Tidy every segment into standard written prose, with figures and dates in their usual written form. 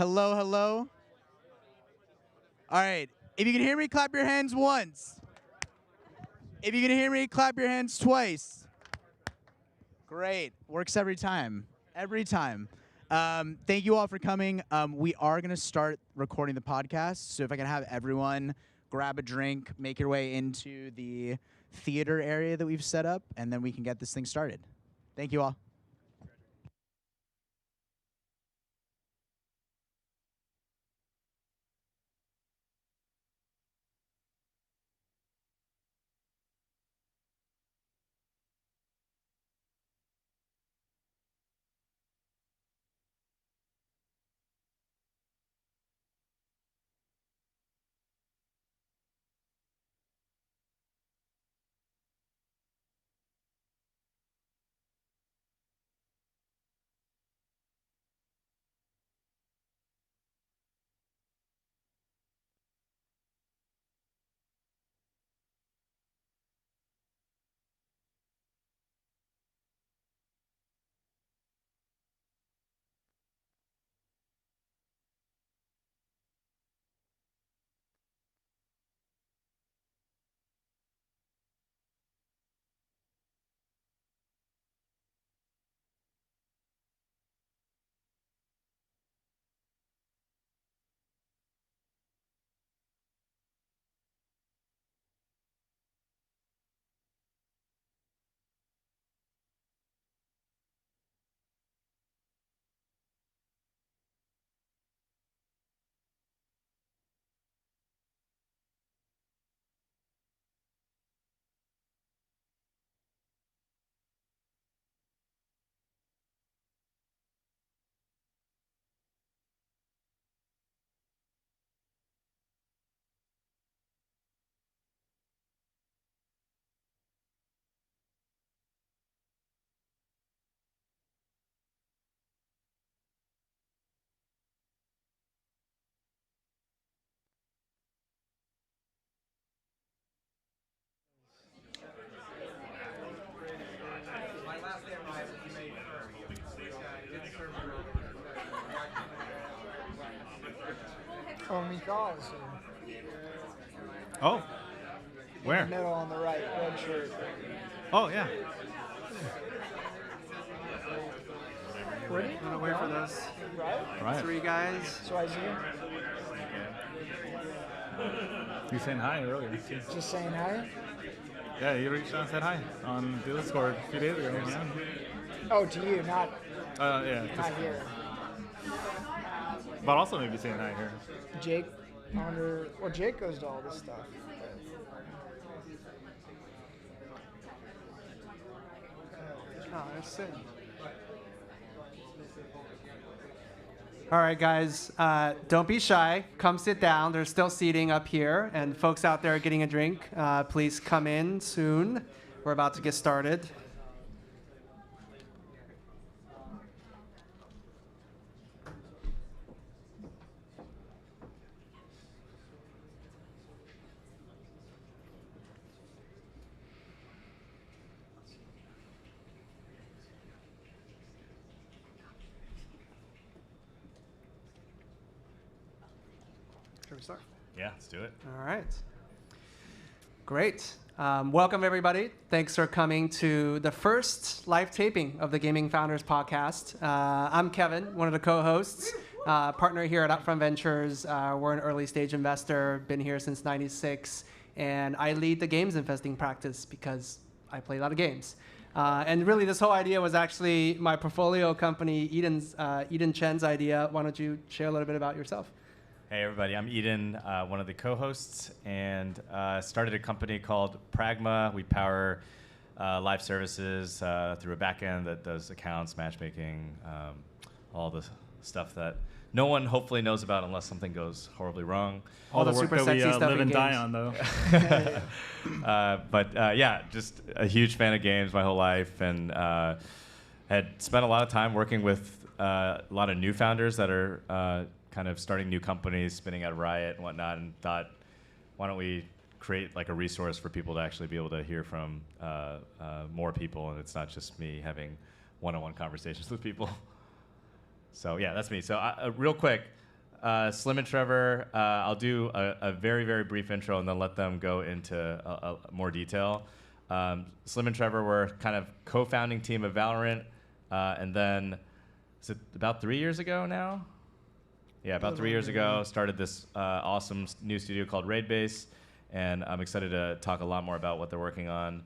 Hello, hello. All right. If you can hear me, clap your hands once. If you can hear me, clap your hands twice. Great. Works every time. Every time. Thank you all for coming. We are going to start recording the podcast. So if I can have everyone grab a drink, make your way into the theater area that we've set up, and then we can get this thing started. Thank you all. Oh, Mika's Oh, in where? the middle on the right, red shirt. Oh, yeah. Where do you I'm gonna wait for this. Right? Right. Three guys. So I see him. You saying hi earlier. Just saying hi. Yeah, you reached out and said hi on Discord a few days ago. Yeah. Oh, to you, not Yeah. not here. But also maybe saying hi here. Jake, I wonder. Well, Jake goes to all this stuff. Oh, there's Sid. All right, guys, don't be shy. Come sit down. There's still seating up here, and folks out there getting a drink, please come in soon. We're about to get started. Shall we start? Yeah, let's do it. All right. Great. Welcome, everybody. Thanks for coming to the first live taping of the Gaming Founders Podcast. I'm Kevin, one of the co-hosts, partner here at Upfront Ventures. We're an early stage investor, been here since '96, and I lead the games investing practice because I play a lot of games. And really, this whole idea was actually my portfolio company, Eden Chen's idea. Why don't you share a little bit about yourself? Hey everybody, I'm Eden, one of the co-hosts, and started a company called Pragma. We power live services through a backend that does accounts, matchmaking, all the stuff that no one hopefully knows about unless something goes horribly wrong. All the work super that we sexy stuff live in and die games. on, though. Yeah, just a huge fan of games my whole life, and had spent a lot of time working with a lot of new founders that are kind of starting new companies, spinning out of Riot and whatnot, and thought, why don't we create like a resource for people to actually be able to hear from more people, and it's not just me having one-on-one conversations with people. So yeah, that's me. So real quick, Slim and Trevor, I'll do a very, very brief intro and then let them go into more detail. Slim and Trevor were kind of co-founding team of Valorant, and then is it about 3 years ago now? Yeah, about 3 years ago, started this awesome new studio called Raidbase, and I'm excited to talk a lot more about what they're working on.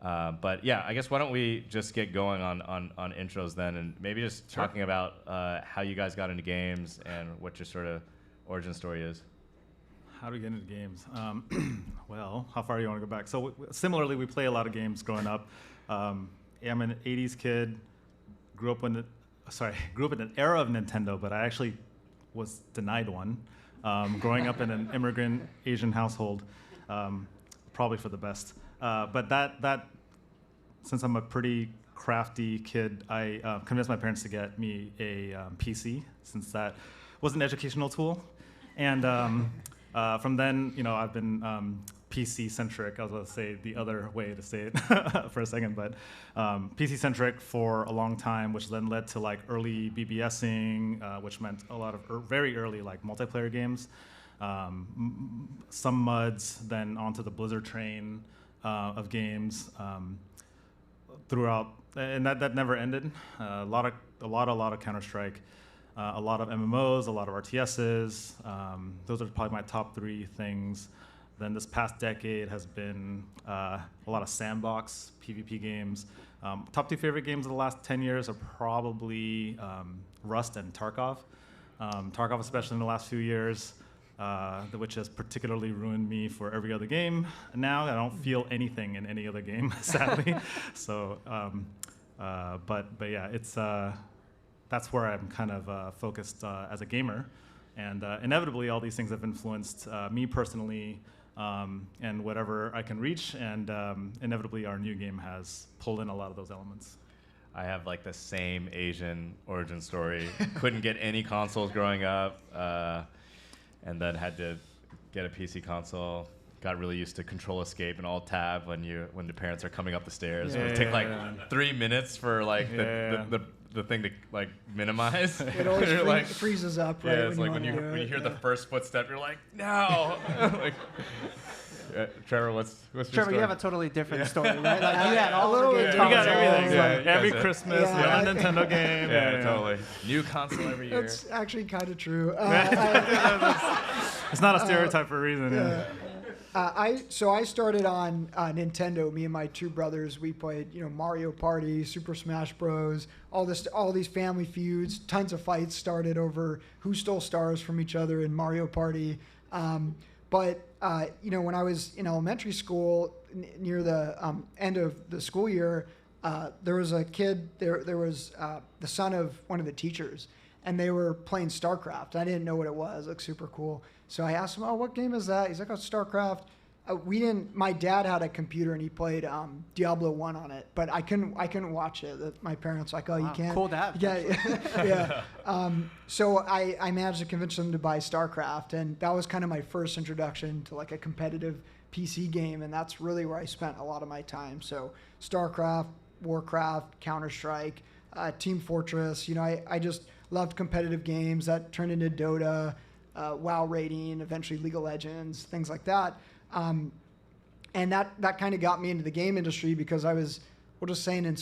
But yeah, I guess why don't we just get going on intros then, and maybe just talking about how you guys got into games and what your sort of origin story is. How do we get into games? Well, how far do you want to go back? So similarly, we play a lot of games growing up. I'm an 80s kid, grew up in an era of Nintendo, but I actually was denied one. Growing up in an immigrant Asian household, probably for the best. But that since I'm a pretty crafty kid, I convinced my parents to get me a PC, since that was an educational tool. And from then, I've been PC-centric. I was about to say the other way to say it for a second, but PC-centric for a long time, which then led to like early BBSing, which meant a lot of very early like multiplayer games. Some MUDs, then onto the Blizzard train of games throughout, and that never ended. A lot of Counter-Strike, a lot of MMOs, a lot of RTSs. Those are probably my top three things. Then this past decade has been a lot of sandbox PvP games. Top two favorite games of the last 10 years are probably Rust and Tarkov. Tarkov, especially in the last few years, which has particularly ruined me for every other game. Now I don't feel anything in any other game, sadly. So, but yeah, it's that's where I'm kind of focused as a gamer, and inevitably all these things have influenced me personally, and whatever I can reach, and inevitably our new game has pulled in a lot of those elements. I have like the same Asian origin story. Couldn't get any consoles growing up. And then had to get a PC console. Got really used to Control Escape and Alt Tab when the parents are coming up the stairs. It would take like 3 minutes for like the thing to like minimize. It always freezes up, right? Yeah, it's like when you hear the first footstep, you're like, no. Like, Trevor, what's your Trevor, story? you have a totally different story, right? Like you had all the little game bit. We got consoles, everything. Yeah, Every yeah. Christmas, Yeah. a Nintendo game. Yeah, totally. New console every year. That's actually kind of true. It's not a stereotype for a reason. Yeah. I started on Nintendo. Me and my two brothers, we played Mario Party, Super Smash Bros. All these family feuds. Tons of fights started over who stole stars from each other in Mario Party. But when I was in elementary school, near the end of the school year, there was a kid. There was the son of one of the teachers, and they were playing StarCraft. I didn't know what it was. It looked super cool. So I asked him, "Oh, what game is that?" He's like, "Oh, StarCraft." We didn't. My dad had a computer and he played Diablo 1 on it, but I couldn't watch it. My parents were like, "Oh, you can't." Cool dad. Yeah. So I managed to convince them to buy StarCraft, and that was kind of my first introduction to like a competitive PC game, and that's really where I spent a lot of my time. So StarCraft, Warcraft, Counter-Strike, Team Fortress. I just loved competitive games that turned into Dota, WoW rating, eventually League of Legends, things like that. And that kind of got me into the game industry because I was, we'll just say, an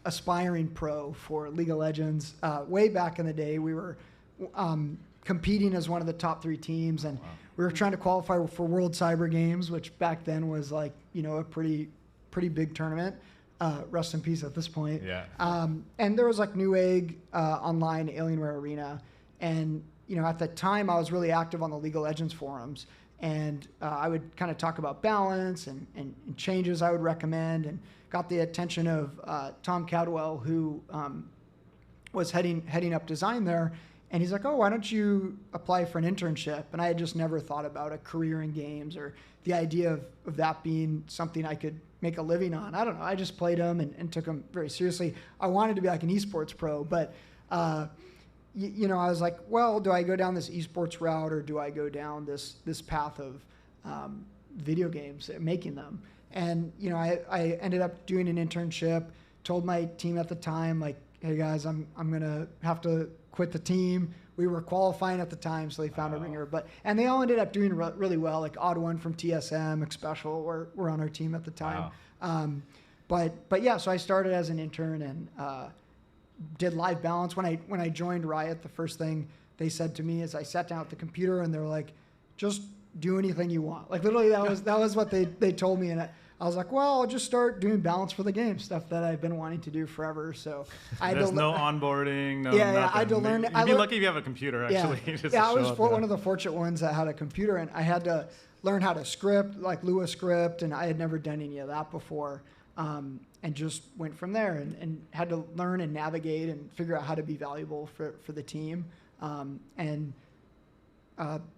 aspiring pro for League of Legends. Way back in the day, we were competing as one of the top 3 teams, and we were trying to qualify for World Cyber Games, which back then was like, a pretty big tournament. Rest in peace at this point. Yeah. And there was like Newegg online, Alienware Arena, and at the time I was really active on the League of Legends forums. And I would kind of talk about balance and changes I would recommend, and got the attention of Tom Cadwell, who was heading up design there. And he's like, "Oh, why don't you apply for an internship?" And I had just never thought about a career in games or the idea of that being something I could make a living on. I don't know. I just played them and took them very seriously. I wanted to be like an esports pro, but I was like, well, do I go down this esports route or do I go down this path of video games, making them? And, I ended up doing an internship, told my team at the time, like, "Hey guys, I'm going to have to quit the team. we were qualifying at the time, so they found a ringer. And they all ended up doing really well. Like Odd One from TSM, Special were on our team at the time. Wow. But yeah, so I started as an intern and did live balance. When I joined Riot, the first thing they said to me is I sat down at the computer and they're like, just do anything you want. Like literally that was what they told me. And I was like, well, I'll just start doing balance for the game, stuff that I've been wanting to do forever. So there's no onboarding, no yeah, nothing. I had to learn. You'd be lucky if you have a computer, actually. Yeah, I was one of the fortunate ones that had a computer, and I had to learn how to script, like Lua script, and I had never done any of that before. And just went from there and had to learn and navigate and figure out how to be valuable for the team.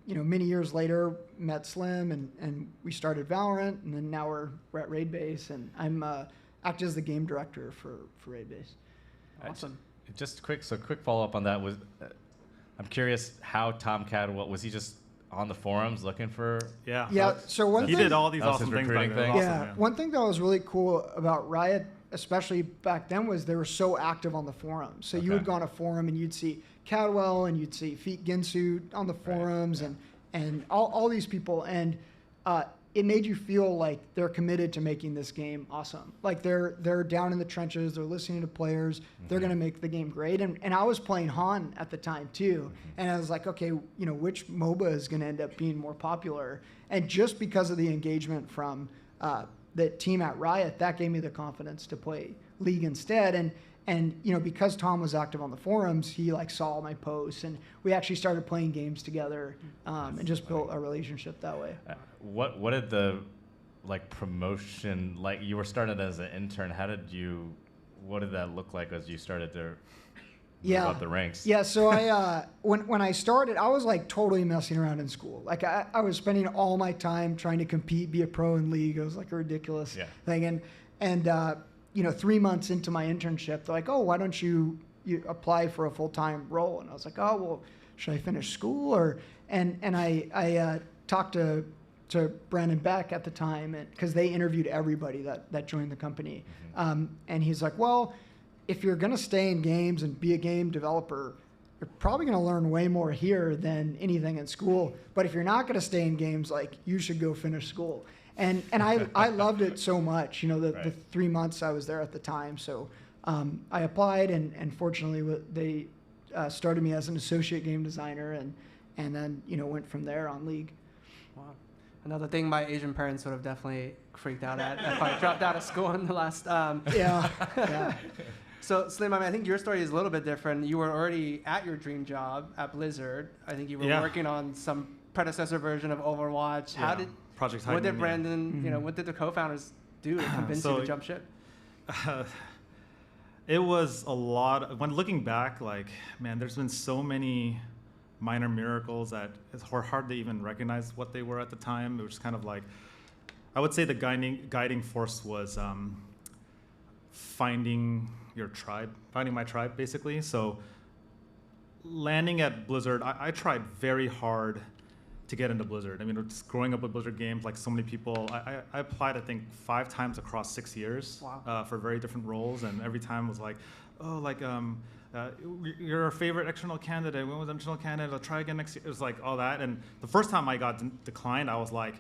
Many years later, met Slim and we started Valorant, and then now we're at Raid Base, and I'm act as the game director for Raid Base. Awesome. Just quick follow up on that was, I'm curious how Tomcat, was he just on the forums looking for? Yeah. So he did all these awesome things back then. Yeah. One thing that was really cool about Riot, especially back then, was they were so active on the forums. So you would go on a forum and you'd see Cadwell and you'd see Feet Ginsu on the forums and all these people, and it made you feel like they're committed to making this game awesome. Like they're down in the trenches, they're listening to players, they're gonna make the game great. And I was playing Han at the time too, and I was like, okay, which MOBA is gonna end up being more popular? And just because of the engagement from the team at Riot, that gave me the confidence to play League instead. And because Tom was active on the forums, he saw my posts, and we actually started playing games together, and just built a relationship that way. What did the promotion, you were started as an intern? What did that look like as you started to move up the ranks? Yeah, so I when I started, I was totally messing around in school. I was spending all my time trying to compete, be a pro in League. It was a ridiculous thing. And 3 months into my internship, they're like, oh, why don't you apply for a full-time role? And I was like, oh, well, should I finish school? And I talked to Brandon Beck at the time, because they interviewed everybody that joined the company. And he's like, well, if you're going to stay in games and be a game developer, you're probably going to learn way more here than anything in school. But if you're not going to stay in games, you should go finish school. And I loved it so much, the 3 months I was there at the time. So I applied, and fortunately they started me as an associate game designer, and then went from there on League. Wow. Another thing my Asian parents would have definitely freaked out at if I dropped out of school in the last. Yeah. So Slim, I think your story is a little bit different. You were already at your dream job at Blizzard. I think you were working on some predecessor version of Overwatch. How did Project Titan? What did Brandon? What did the co-founders do to convince you to jump ship? It was a lot. When looking back, there's been so many minor miracles that it's hard to even recognize what they were at the time. It was kind of I would say the guiding force was finding my tribe, basically. So landing at Blizzard, I tried very hard to get into Blizzard. Just growing up with Blizzard games, so many people, I applied, I think, 5 times across 6 years. Wow. For very different roles, and every time was you're our favorite external candidate. When was external candidate? I'll try again next year. It was all that. And the first time I got declined, I was like,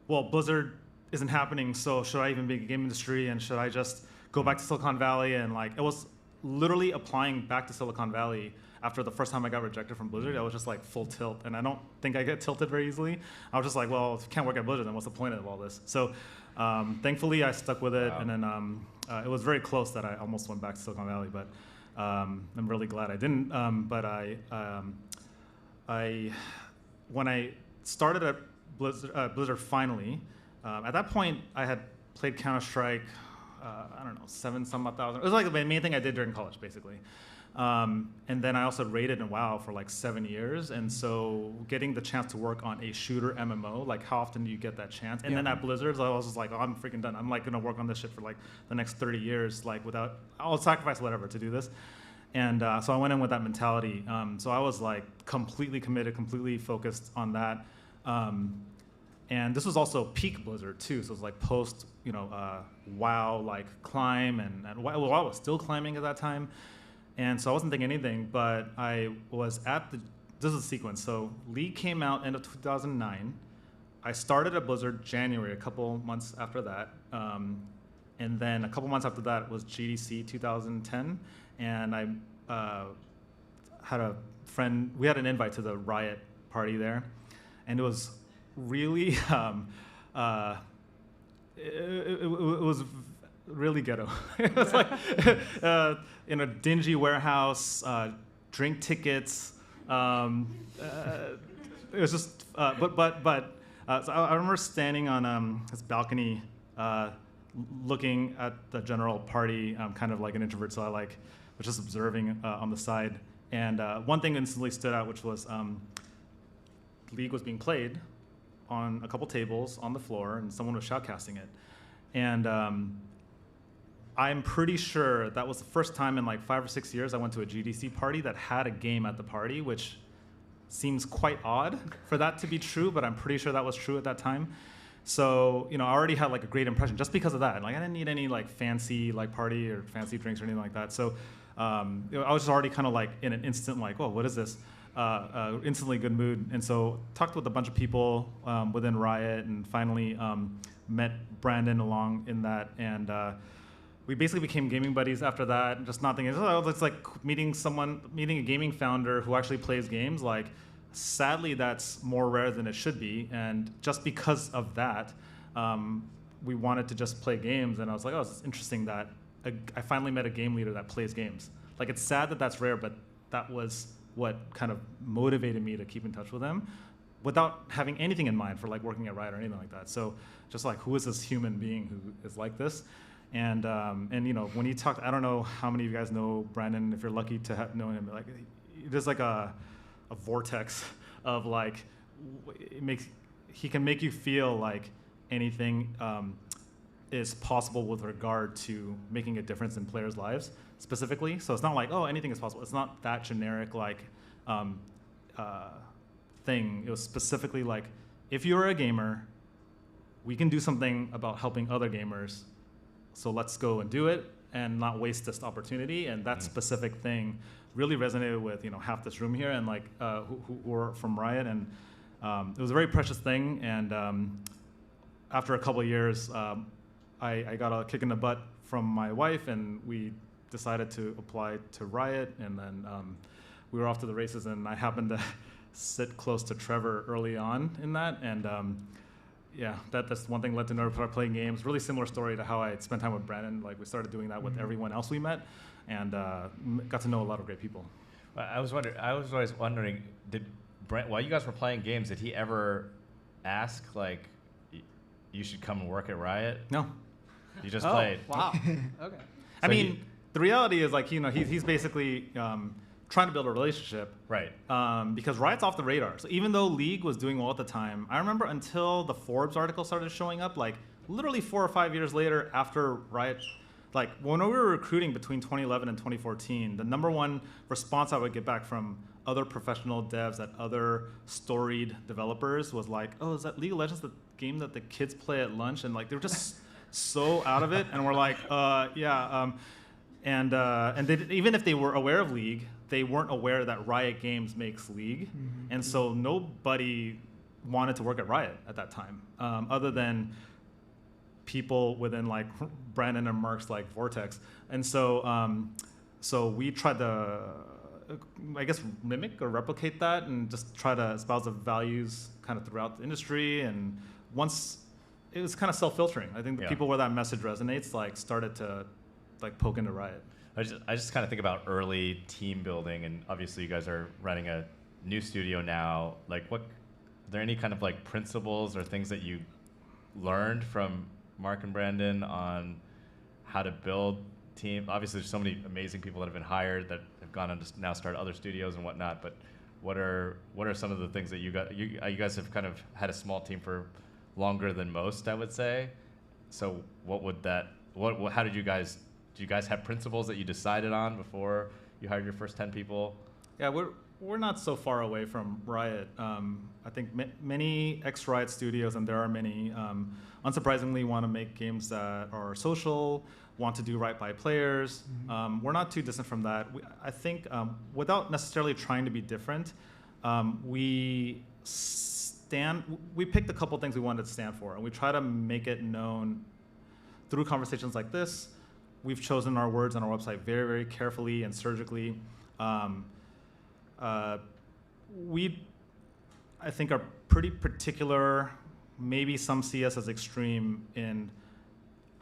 well, Blizzard isn't happening, so should I even be in the game industry, and should I just go back to Silicon Valley? And it was literally applying back to Silicon Valley. After the first time I got rejected from Blizzard, I was just full tilt, and I don't think I get tilted very easily. I was just well, if you can't work at Blizzard, then what's the point of all this? So thankfully, I stuck with it, and then it was very close that I almost went back to Silicon Valley, but I'm really glad I didn't. But when I started at Blizzard finally, at that point, I had played Counter-Strike, 7,000. It was the main thing I did during college, basically. And then I also raided in WoW for 7 years, and so getting the chance to work on a shooter MMO, how often do you get that chance? And then at Blizzard, I was just oh, I'm freaking done. I'm gonna work on this shit for the next 30 years, I'll sacrifice whatever to do this. And so I went in with that mentality. So I was completely committed, completely focused on that. And this was also peak Blizzard too, so it was post, WoW, climb, and WoW was still climbing at that time. And so I wasn't thinking anything, but I was at this is a sequence. So League came out end of 2009. I started at Blizzard January, a couple months after that. And then a couple months after that was GDC 2010. And I had a friend, we had an invite to the Riot party there. And it was really, it was really ghetto. It was like in a dingy warehouse, drink tickets. It was just, so I remember standing on this balcony, looking at the general party. I'm kind of like an introvert, so I was just observing on the side. And one thing instantly stood out, which was League was being played on a couple tables on the floor, and someone was shoutcasting it. And I'm pretty sure that was the first time in like 5 or 6 years I went to a GDC party that had a game at the party, which seems quite odd for that to be true, but I'm pretty sure that was true at that time. So, I already had like a great impression just because of that. Like I didn't need any like fancy like party or fancy drinks or anything like that. So I was just already kind of like in an instant like, oh, what is this? Instantly good mood. And so talked with a bunch of people within Riot and finally met Brandon along in that. And we basically became gaming buddies after that. Just not thinking, oh, it's like meeting a gaming founder who actually plays games. Like, sadly, that's more rare than it should be. And just because of that, we wanted to just play games. And I was like, oh, it's interesting that I finally met a game leader that plays games. Like, it's sad that that's rare, but that was what kind of motivated me to keep in touch with him without having anything in mind for like working at Riot or anything like that. So just like, who is this human being who is like this? And when he talked, I don't know how many of you guys know Brandon, if you're lucky to know him, like there's like a vortex of like, he can make you feel like anything is possible with regard to making a difference in players' lives specifically. So it's not like, oh, anything is possible. It's not that generic like thing. It was specifically like, if you're a gamer, we can do something about helping other gamers. So let's go and do it and not waste this opportunity. And that specific thing really resonated with half this room here and like who were from Riot. And it was a very precious thing. And after a couple of years, I got a kick in the butt from my wife, and we decided to apply to Riot. And then we were off to the races. And I happened to sit close to Trevor early on in that. And yeah, that's one thing led to another. Start playing games. Really similar story to how I spent time with Brandon. Like we started doing that with everyone else we met, and got to know a lot of great people. I was always wondering, while you guys were playing games, did he ever ask like, you should come and work at Riot? No. You just played. Wow. Okay. I mean, the reality is like he's basically trying to build a relationship. Right. Because Riot's off the radar. So even though League was doing well at the time, I remember until the Forbes article started showing up, like literally 4 or 5 years later after Riot, like when we were recruiting between 2011 and 2014, the number one response I would get back from other professional devs at other storied developers was like, oh, is that League of Legends the game that the kids play at lunch? And like they were just so out of it. And we're like, yeah. And even if they were aware of League, they weren't aware that Riot Games makes League. Mm-hmm. And so nobody wanted to work at Riot at that time, other than people within like Brandon and Mark's like vortex. And so so we tried to, I guess, mimic or replicate that and just try to espouse the values kind of throughout the industry. And once it was kind of self-filtering. I think the people where that message resonates like started to like poke into Riot. I just kind of think about early team building, and obviously you guys are running a new studio now. Like, are there any kind of like principles or things that you learned from Mark and Brandon on how to build team? Obviously, there's so many amazing people that have been hired that have gone on to now start other studios and whatnot. But what are some of the things that you guys have kind of had a small team for longer than most, I would say. So how did you guys? Do you guys have principles that you decided on before you hired your first 10 people? Yeah, we're not so far away from Riot. I think many ex-Riot studios, and there are many, unsurprisingly want to make games that are social, want to do right by players. We're not too distant from that. I think without necessarily trying to be different, we picked a couple things we wanted to stand for, and we try to make it known through conversations like this. We've chosen our words on our website very, very carefully and surgically. We, I think, are pretty particular. Maybe some see us as extreme in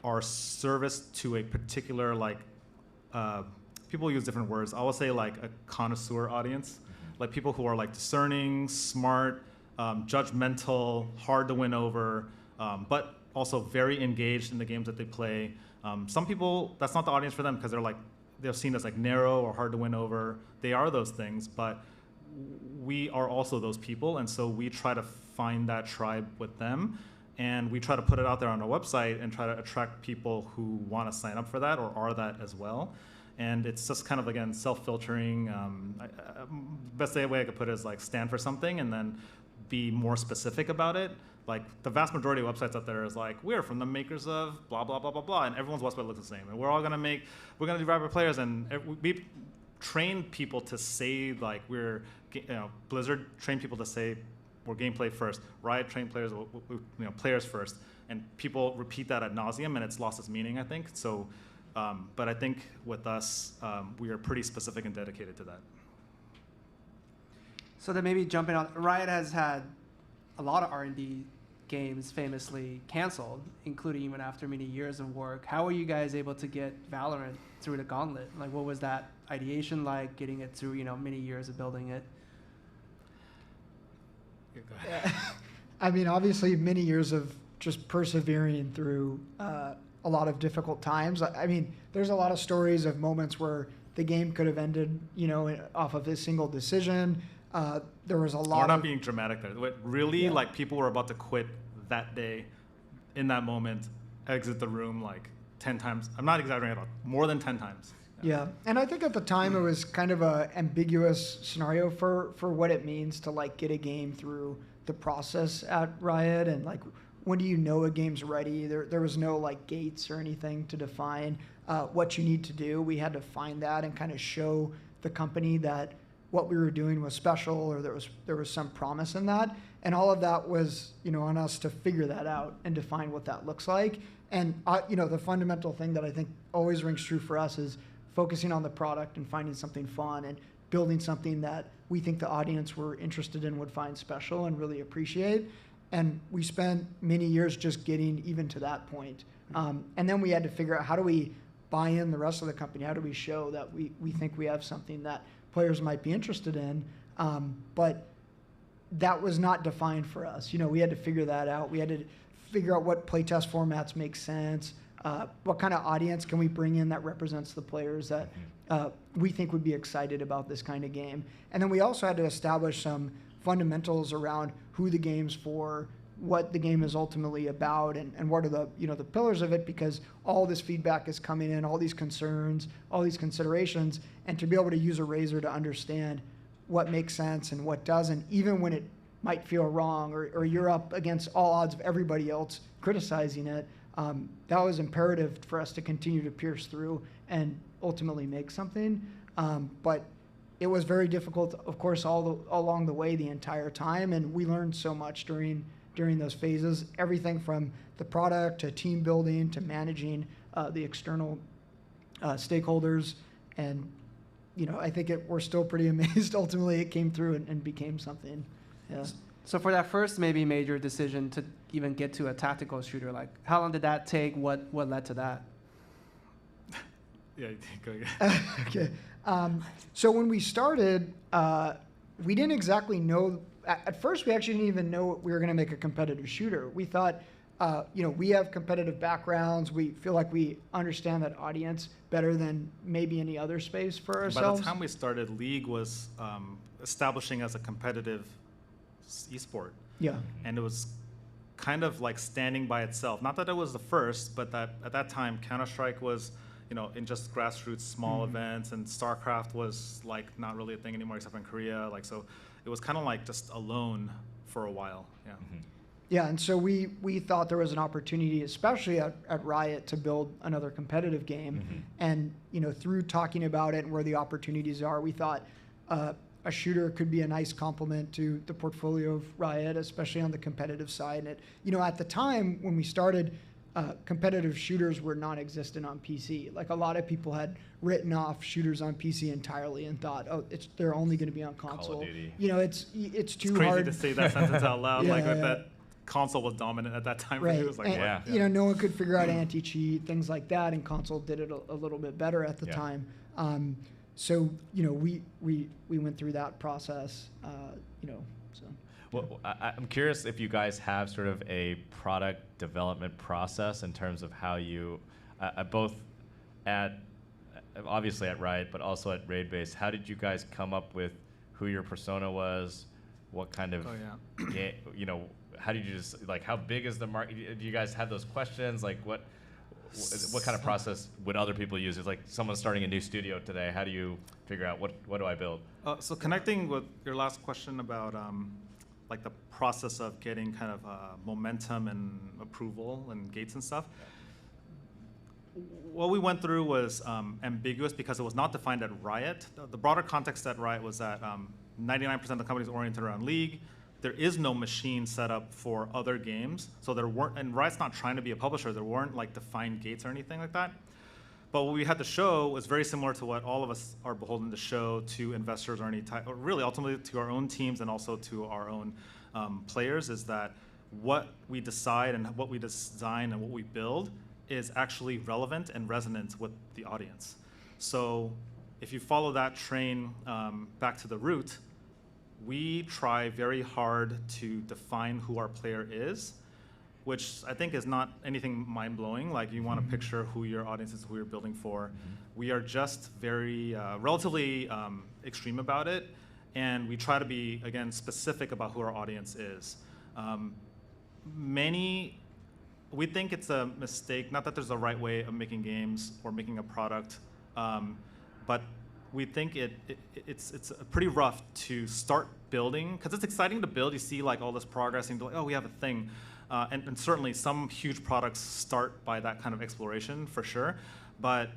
our service to a particular, like, people use different words. I will say like a connoisseur audience, like people who are like discerning, smart, judgmental, hard to win over, but also very engaged in the games that they play. Some people, that's not the audience for them because they're seen as like narrow or hard to win over. They are those things, but we are also those people, and so we try to find that tribe with them, and we try to put it out there on our website and try to attract people who want to sign up for that or are that as well. And it's just kind of, again, self-filtering. Best way I could put it is like stand for something and then be more specific about it. Like the vast majority of websites out there is like, we're from the makers of blah, blah, blah, blah, blah, and everyone's website looks the same. And we're going to do Riot players, and we train people to say like Blizzard trained people to say we're gameplay first. Riot trained players, players first. And people repeat that ad nauseum, and it's lost its meaning, I think. So, but I think with us, we are pretty specific and dedicated to that. So then maybe jumping on, Riot has had a lot of R&D games famously canceled, including even after many years of work. How were you guys able to get Valorant through the gauntlet? Like, what was that ideation like, getting it through, many years of building it? I mean, obviously, many years of just persevering through a lot of difficult times. I mean, there's a lot of stories of moments where the game could have ended, off of a single decision. There was a lot. We're not being dramatic there. Really, like people were about to quit that day, in that moment, exit the room like 10 times. I'm not exaggerating at all. More than 10 times. Yeah, and I think at the time it was kind of a ambiguous scenario for what it means to like get a game through the process at Riot, and like when do you know a game's ready? There was no like gates or anything to define what you need to do. We had to find that and kind of show the company that what we were doing was special, or there was some promise in that, and all of that was on us to figure that out and define what that looks like. And the fundamental thing that I think always rings true for us is focusing on the product and finding something fun and building something that we think the audience were interested in would find special and really appreciate. And we spent many years just getting even to that point. And then we had to figure out, how do we buy in the rest of the company? How do we show that we think we have something that players might be interested in? But that was not defined for us. We had to figure that out. We had to figure out what playtest formats make sense. What kind of audience can we bring in that represents the players that we think would be excited about this kind of game? And then we also had to establish some fundamentals around who the game's for, what the game is ultimately about, and what are the the pillars of it, because all this feedback is coming in, all these concerns, all these considerations, and to be able to use a razor to understand what makes sense and what doesn't, even when it might feel wrong, or you're up against all odds of everybody else criticizing it. That was imperative for us to continue to pierce through and ultimately make something. But it was very difficult, of course, all along the way, the entire time, and we learned so much during those phases. Everything from the product to team building to managing the external stakeholders, and I think we're still pretty amazed. Ultimately, it came through and became something. Yeah. So for that first maybe major decision to even get to a tactical shooter, like how long did that take? What led to that? Yeah, go again. Okay. So when we started, we didn't exactly know. At first, we actually didn't even know we were going to make a competitive shooter. We thought, we have competitive backgrounds. We feel like we understand that audience better than maybe any other space for ourselves. By the time we started, League was establishing as a competitive esport. Yeah. And it was kind of like standing by itself. Not that it was the first, but that at that time, Counter-Strike was in just grassroots small events, and StarCraft was like not really a thing anymore except in Korea. Like, so it was kind of like just alone for a while. Yeah. Yeah, and so we thought there was an opportunity, especially at Riot, to build another competitive game. And through talking about it and where the opportunities are, we thought a shooter could be a nice complement to the portfolio of Riot, especially on the competitive side. And at the time when we started, competitive shooters were non-existent on PC. Like, a lot of people had written off shooters on PC entirely and thought, oh, they're only going to be on console. Call of Duty. It's too Crazy hard to say that sentence out loud. Yeah, that console was dominant at that time. Right. It was like, and, no one could figure out anti-cheat, things like that, and console did it a little bit better at the Yeah. time. So we went through that process. So. Well, I'm curious if you guys have sort of a product development process in terms of how you, both obviously at Riot, but also at Raidbase, how did you guys come up with who your persona was? What kind of, how did you just, like, how big is the market? Do you guys have those questions? Like, what kind of process would other people use? It's like someone starting a new studio today. How do you figure out what do I build? So connecting with your last question about like the process of getting kind of momentum and approval and gates and stuff. What we went through was ambiguous because it was not defined at Riot. The broader context at Riot was that 99% of the company is oriented around League. There is no machine set up for other games. So there weren't, and Riot's not trying to be a publisher, there weren't like defined gates or anything like that. But what we had to show was very similar to what all of us are beholden to show to investors or any type, or really ultimately to our own teams and also to our own players, is that what we decide and what we design and what we build is actually relevant and resonant with the audience. So if you follow that train back to the root, we try very hard to define who our player is, which I think is not anything mind-blowing. Like, you want to picture who your audience is, who you're building for. We are just very relatively extreme about it, and we try to be, again, specific about who our audience is. We think it's a mistake, not that there's a right way of making games or making a product, but we think it's pretty rough to start building, because it's exciting to build. You see like all this progress and you're like, oh, we have a thing. And certainly some huge products start by that kind of exploration, for sure. But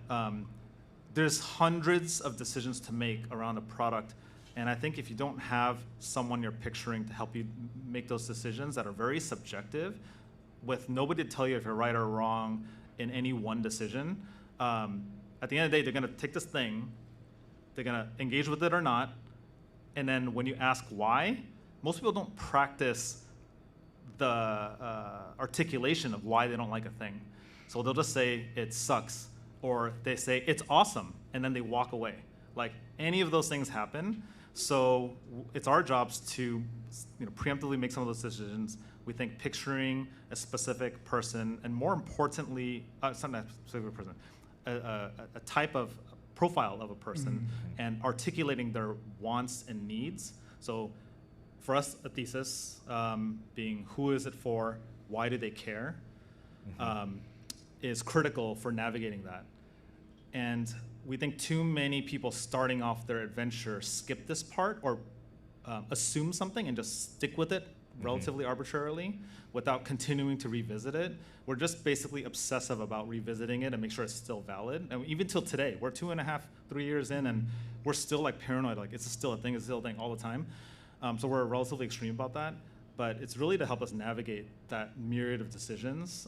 there's hundreds of decisions to make around a product. And I think if you don't have someone you're picturing to help you make those decisions that are very subjective, with nobody to tell you if you're right or wrong in any one decision, at the end of the day, they're going to take this thing, they're going to engage with it or not, and then when you ask why, most people don't practice the articulation of why they don't like a thing. So they'll just say it sucks, or they say it's awesome, and then they walk away. Like, any of those things happen. So it's our jobs to preemptively make some of those decisions. We think picturing a specific person, and more importantly, it's not a specific person, a type of profile of a person, and articulating their wants and needs. So for us, a thesis being who is it for, why do they care, is critical for navigating that. And we think too many people starting off their adventure skip this part, or assume something and just stick with it relatively arbitrarily without continuing to revisit it. We're just basically obsessive about revisiting it and make sure it's still valid. And even till today, we're 2.5, 3 years in, and we're still like paranoid, like it's still a thing, it's still a thing all the time. So we're relatively extreme about that. But it's really to help us navigate that myriad of decisions,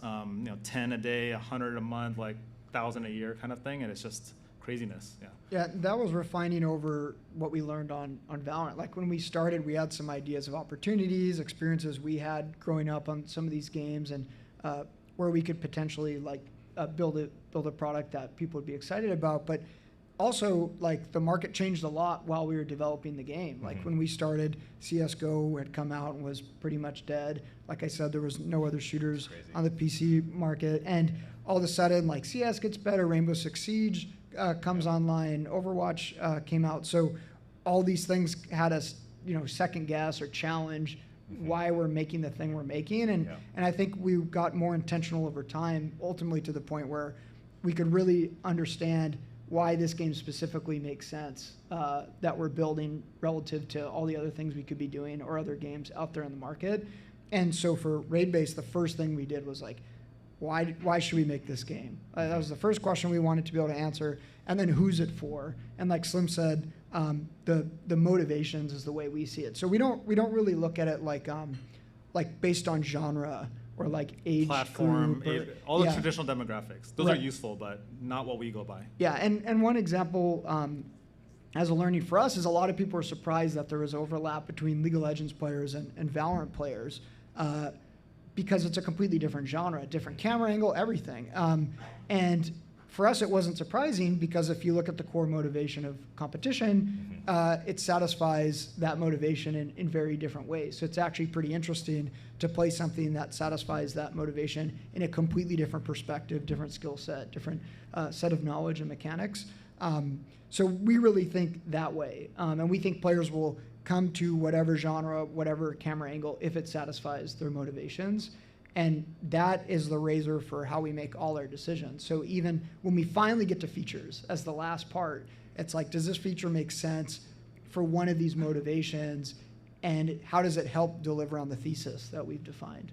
10 a day, 100 a month, like 1,000 a year kind of thing, and it's just craziness. Yeah, that was refining over what we learned on Valorant. Like, when we started, we had some ideas of opportunities, experiences we had growing up on some of these games, and where we could potentially like build a product that people would be excited about. But also, like, the market changed a lot while we were developing the game. Like, when we started, CS:GO had come out and was pretty much dead. Like I said, there was no other shooters on the PC market, and all of a sudden, like, CS gets better, Rainbow Six Siege comes online, Overwatch came out. So all these things had us, second guess or challenge why we're making the thing we're making. And I think we got more intentional over time, ultimately to the point where we could really understand why this game specifically makes sense that we're building relative to all the other things we could be doing or other games out there in the market. And so for raid-based, the first thing we did was like, why should we make this game? That was the first question we wanted to be able to answer. And then who's it for? And like Slim said, the motivations is the way we see it. So we don't really look at it like based on genre or like age, platform, group, or, all the traditional demographics. Those are useful, but not what we go by. Yeah, and one example as a learning for us is a lot of people are surprised that there is overlap between League of Legends players and Valorant players because it's a completely different genre, different camera angle, everything. And for us, it wasn't surprising because if you look at the core motivation of competition, it satisfies that motivation in very different ways. So it's actually pretty interesting to play something that satisfies that motivation in a completely different perspective, different skill set, different set of knowledge and mechanics. So we really think that way. And we think players will come to whatever genre, whatever camera angle, if it satisfies their motivations. And that is the razor for how we make all our decisions. So even when we finally get to features as the last part, it's like, does this feature make sense for one of these motivations? And how does it help deliver on the thesis that we've defined?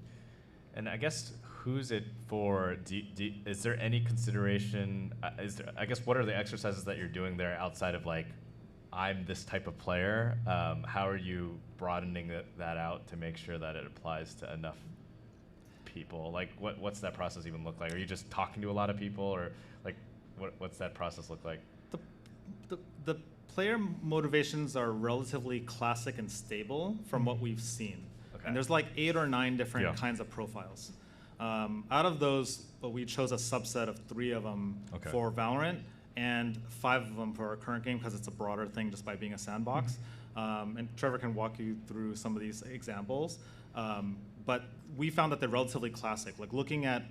And I guess who's it for? Is there any consideration? I guess what are the exercises that you're doing there outside of like, I'm this type of player? How are you broadening that out to make sure that it applies to enough people? Like, what's that process even look like? Are you just talking to a lot of people, or like, what's that process look like? The player motivations are relatively classic and stable from what we've seen. Okay. And there's like 8 or 9 different kinds of profiles. Out of those, we chose a subset of 3 of them for Valorant and 5 of them for our current game because it's a broader thing just by being a sandbox. And Trevor can walk you through some of these examples. But we found that they're relatively classic. Like looking at,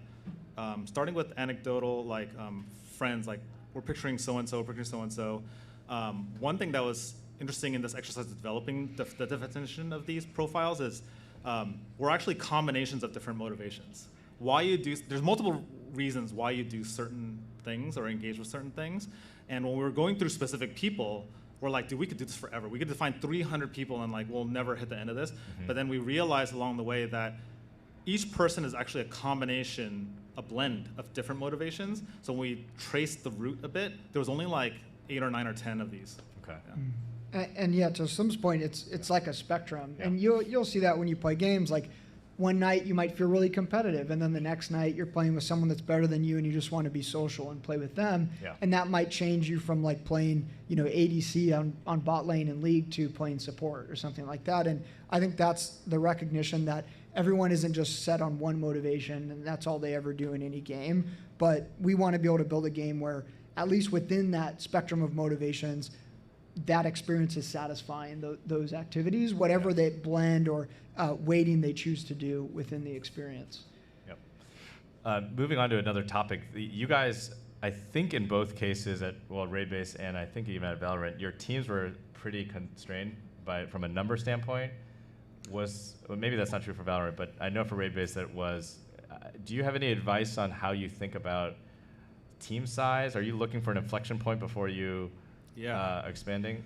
starting with anecdotal, like friends, like we're picturing so-and-so, picturing so-and-so. One thing that was interesting in this exercise of developing the definition of these profiles is we're actually combinations of different motivations. Why you do, there's multiple reasons why you do certain things or engage with certain things. And when we were going through specific people, we're like, dude, we could do this forever. We could define 300 people and like, we'll never hit the end of this. But then we realized along the way that each person is actually a combination, a blend of different motivations. So when we traced the root a bit, there was only like 8 or 9 or 10 of these. Okay. Yeah. And yeah, to Slim's point, it's like a spectrum. Yeah. And you'll see that when you play games. Like one night you might feel really competitive, and then the next night you're playing with someone that's better than you, and you just want to be social and play with them. Yeah. And that might change you from like playing, ADC on bot lane in League to playing support or something like that. And I think that's the recognition that everyone isn't just set on one motivation and that's all they ever do in any game. But we want to be able to build a game where, at least within that spectrum of motivations, that experience is satisfying those activities, whatever they blend or weighting they choose to do within the experience. Yep. Moving on to another topic, you guys, I think in both cases at raid-based and I think even at Valorant, your teams were pretty constrained from a number standpoint. Maybe that's not true for Valorant, but I know for raid-based that it was. Do you have any advice on how you think about team size? Are you looking for an inflection point before you expanding?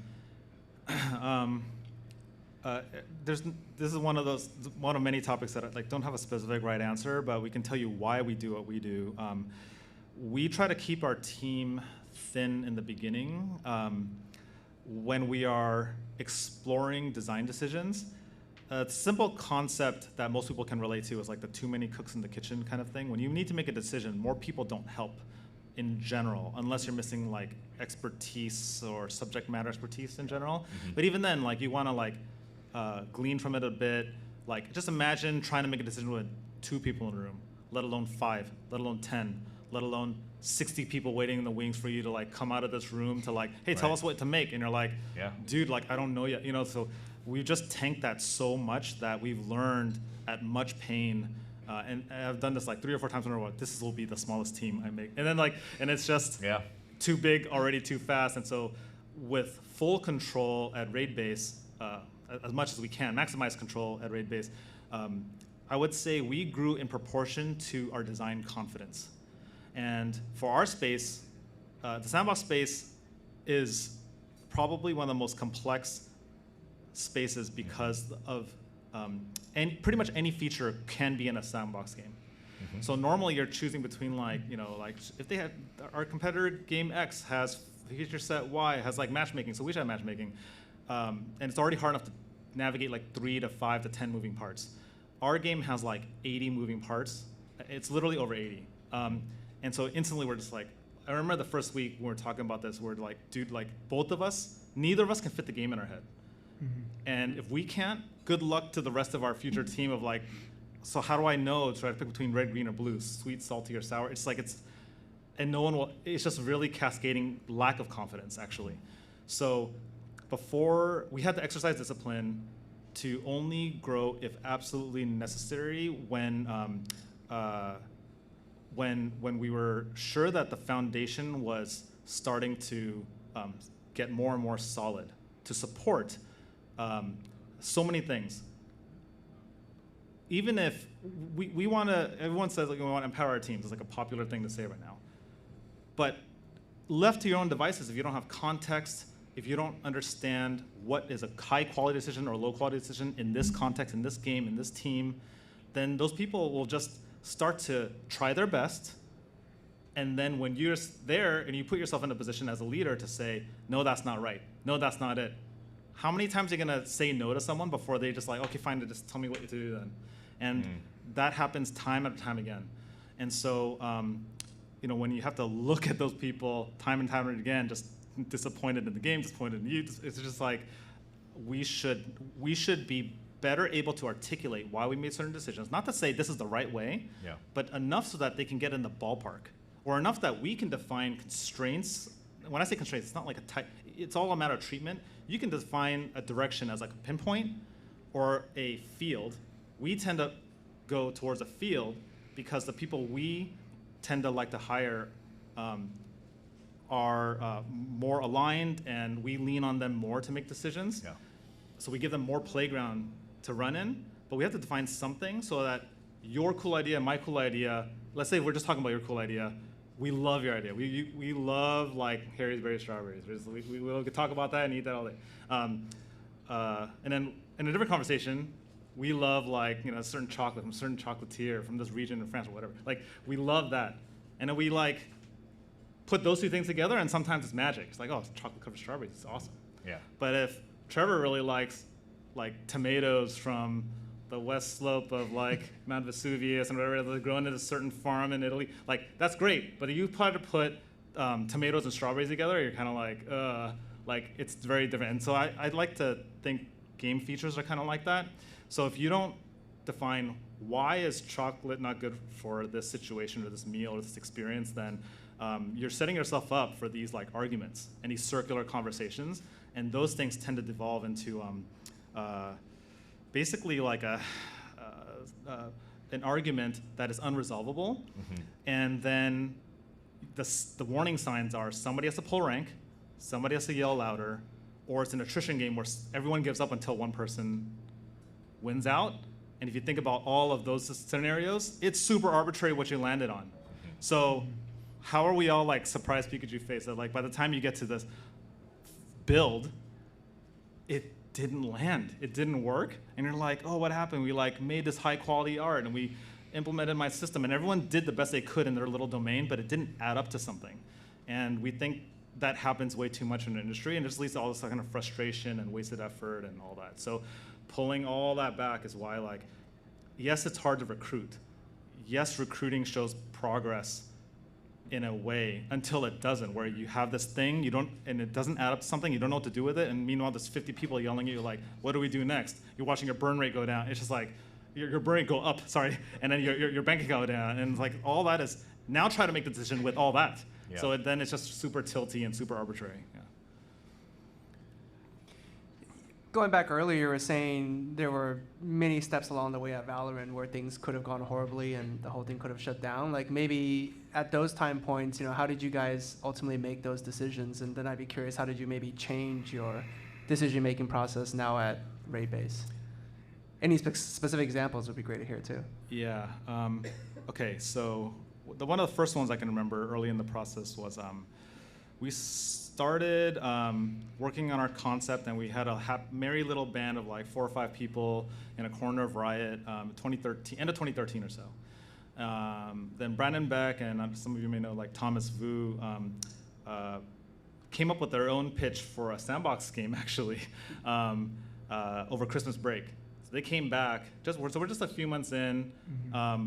This is one of many topics that I don't have a specific right answer, but we can tell you why we do what we do. We try to keep our team thin in the beginning when we are exploring design decisions. A simple concept that most people can relate to is like the too many cooks in the kitchen kind of thing. When you need to make a decision, more people don't help in general, unless you're missing like expertise or subject matter expertise in general. But even then, like you want to glean from it a bit. Like just imagine trying to make a decision with 2 people in a room, let alone 5, let alone 10, let alone 60 people waiting in the wings for you to like come out of this room to like, hey, tell us what to make. And you're like, dude, like I don't know yet, so we've just tanked that so much that we've learned at much pain. And I've done this like 3 or 4 times in a row. This will be the smallest team I make. And then and it's just too big already, too fast. And so with full control at raid base, as much as we can, maximize control at raid base, I would say we grew in proportion to our design confidence. And for our space, the sandbox space is probably one of the most complex spaces because of pretty much any feature can be in a sandbox game. So normally you're choosing between like if they had our competitor game X has feature set Y has like matchmaking, so we should have matchmaking, and it's already hard enough to navigate like 3 to 5 to 10 moving parts. Our game has like 80 moving parts. It's literally over 80, and so instantly we're just like, I remember the first week when we were talking about this, we're like, dude, like neither of us can fit the game in our head. And if we can't, good luck to the rest of our future team of like, so how do I know? Should I pick between red, green, or blue, sweet, salty, or sour? It's like and no one will, it's just really cascading lack of confidence, actually. So before, we had to exercise discipline to only grow if absolutely necessary when we were sure that the foundation was starting to get more and more solid to support so many things. Even if we want to, everyone says like, we want to empower our teams. It's like a popular thing to say right now. But left to your own devices, if you don't have context, if you don't understand what is a high quality decision or low quality decision in this context, in this game, in this team, then those people will just start to try their best. And then when you're there and you put yourself in a position as a leader to say, no, that's not right. No, that's not it. How many times are you going to say no to someone before they just like, okay, fine, just tell me what to do then? And that happens time after time again. And so, when you have to look at those people time and time again, just disappointed in the game, disappointed in you, it's just like, we should be better able to articulate why we made certain decisions. Not to say this is the right way, but enough so that they can get in the ballpark, or enough that we can define constraints. When I say constraints, it's not like it's all a matter of treatment. You can define a direction as like a pinpoint or a field. We tend to go towards a field because the people we tend to like to hire are more aligned, and we lean on them more to make decisions. So we give them more playground to run in, but we have to define something so that your cool idea, my cool idea, let's say we're just talking about your cool idea, we love your idea. We love like Harry's Berry Strawberries. We could talk about that and eat that all day. And then in a different conversation, we love like a certain chocolate from a certain chocolatier from this region in France or whatever. Like we love that, and then we like put those two things together, and sometimes it's magic. It's like, oh, it's chocolate covered strawberries. It's awesome. But if Trevor really likes like tomatoes from the west slope of like Mount Vesuvius and whatever, they're grown at a certain farm in Italy, like that's great. But if you try to put tomatoes and strawberries together, you're kind of like it's very different. And so I'd like to think game features are kind of like that. So if you don't define why is chocolate not good for this situation or this meal or this experience, then you're setting yourself up for these like arguments and these circular conversations, and those things tend to devolve into basically like an argument that is unresolvable. And then the warning signs are somebody has to pull rank, somebody has to yell louder, or it's an attrition game where everyone gives up until one person wins out. And if you think about all of those scenarios, it's super arbitrary what you landed on. So how are we all like surprised Pikachu face that like by the time you get to this build, it didn't land, it didn't work, and you're like, oh, what happened? We like made this high quality art and we implemented my system, and everyone did the best they could in their little domain, but it didn't add up to something. And we think that happens way too much in the industry, and it just leads to all this kind of frustration and wasted effort and all that. So pulling all that back is why, like, yes, it's hard to recruit. Yes, recruiting shows progress in a way until it doesn't, where you have this thing, and it doesn't add up to something, you don't know what to do with it, and meanwhile there's 50 people yelling at you like, what do we do next? You're watching your burn rate go down. It's just like, your burn rate go up, and then your bank account go down, and like all that is, now try to make the decision with all that. So then it's just super tilty and super arbitrary. Going back earlier, you were saying there were many steps along the way at Valorant where things could have gone horribly and the whole thing could have shut down. Like maybe at those time points, how did you guys ultimately make those decisions? And then I'd be curious, how did you maybe change your decision-making process now at Raybase? Any specific examples would be great to hear too. Yeah. Okay. So one of the first ones I can remember early in the process was we started working on our concept, and we had a merry little band of like 4 or 5 people in a corner of Riot, 2013, end of 2013 or so. Then Brandon Beck and some of you may know like Thomas Vu came up with their own pitch for a sandbox game actually over Christmas break. So they came back, so we're just a few months in,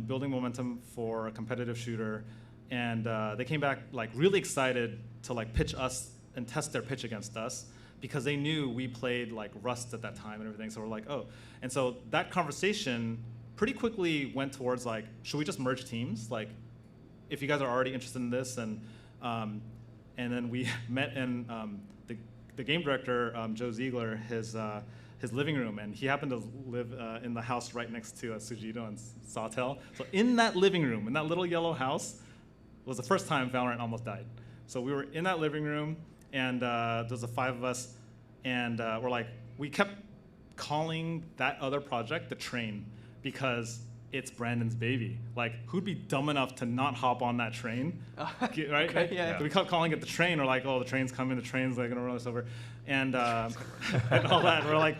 building momentum for a competitive shooter, and they came back like really excited to like pitch us and test their pitch against us because they knew we played like Rust at that time and everything. So we're like, oh, and so that conversation pretty quickly went towards like, should we just merge teams? Like, if you guys are already interested in this, and then we met in the game director Joe Ziegler, his living room, and he happened to live in the house right next to Sujito and Sawtell. So in that living room, in that little yellow house, was the first time Valorant almost died. So we were in that living room, and there was the 5 of us, and we kept calling that other project The Train because it's Brandon's baby. Like, who'd be dumb enough to not hop on that train, right? Okay, yeah. So we kept calling it The Train, or like, oh, the train's coming, the train's like gonna run us over, and and all that. We're like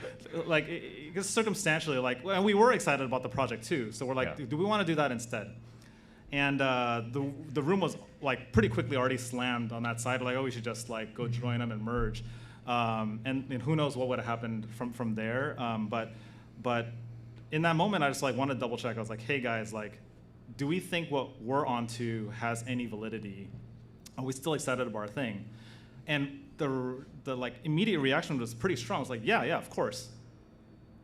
circumstantially, like, and we were excited about the project too. So we're like, do we want to do that instead? And the room was like pretty quickly already slammed on that side. Like, oh, we should just like go join them and merge, and who knows what would have happened from there. But in that moment, I just like wanted to double check. I was like, hey guys, like, do we think what we're onto has any validity? Are we still excited about our thing? And the like immediate reaction was pretty strong. I was like, yeah, of course.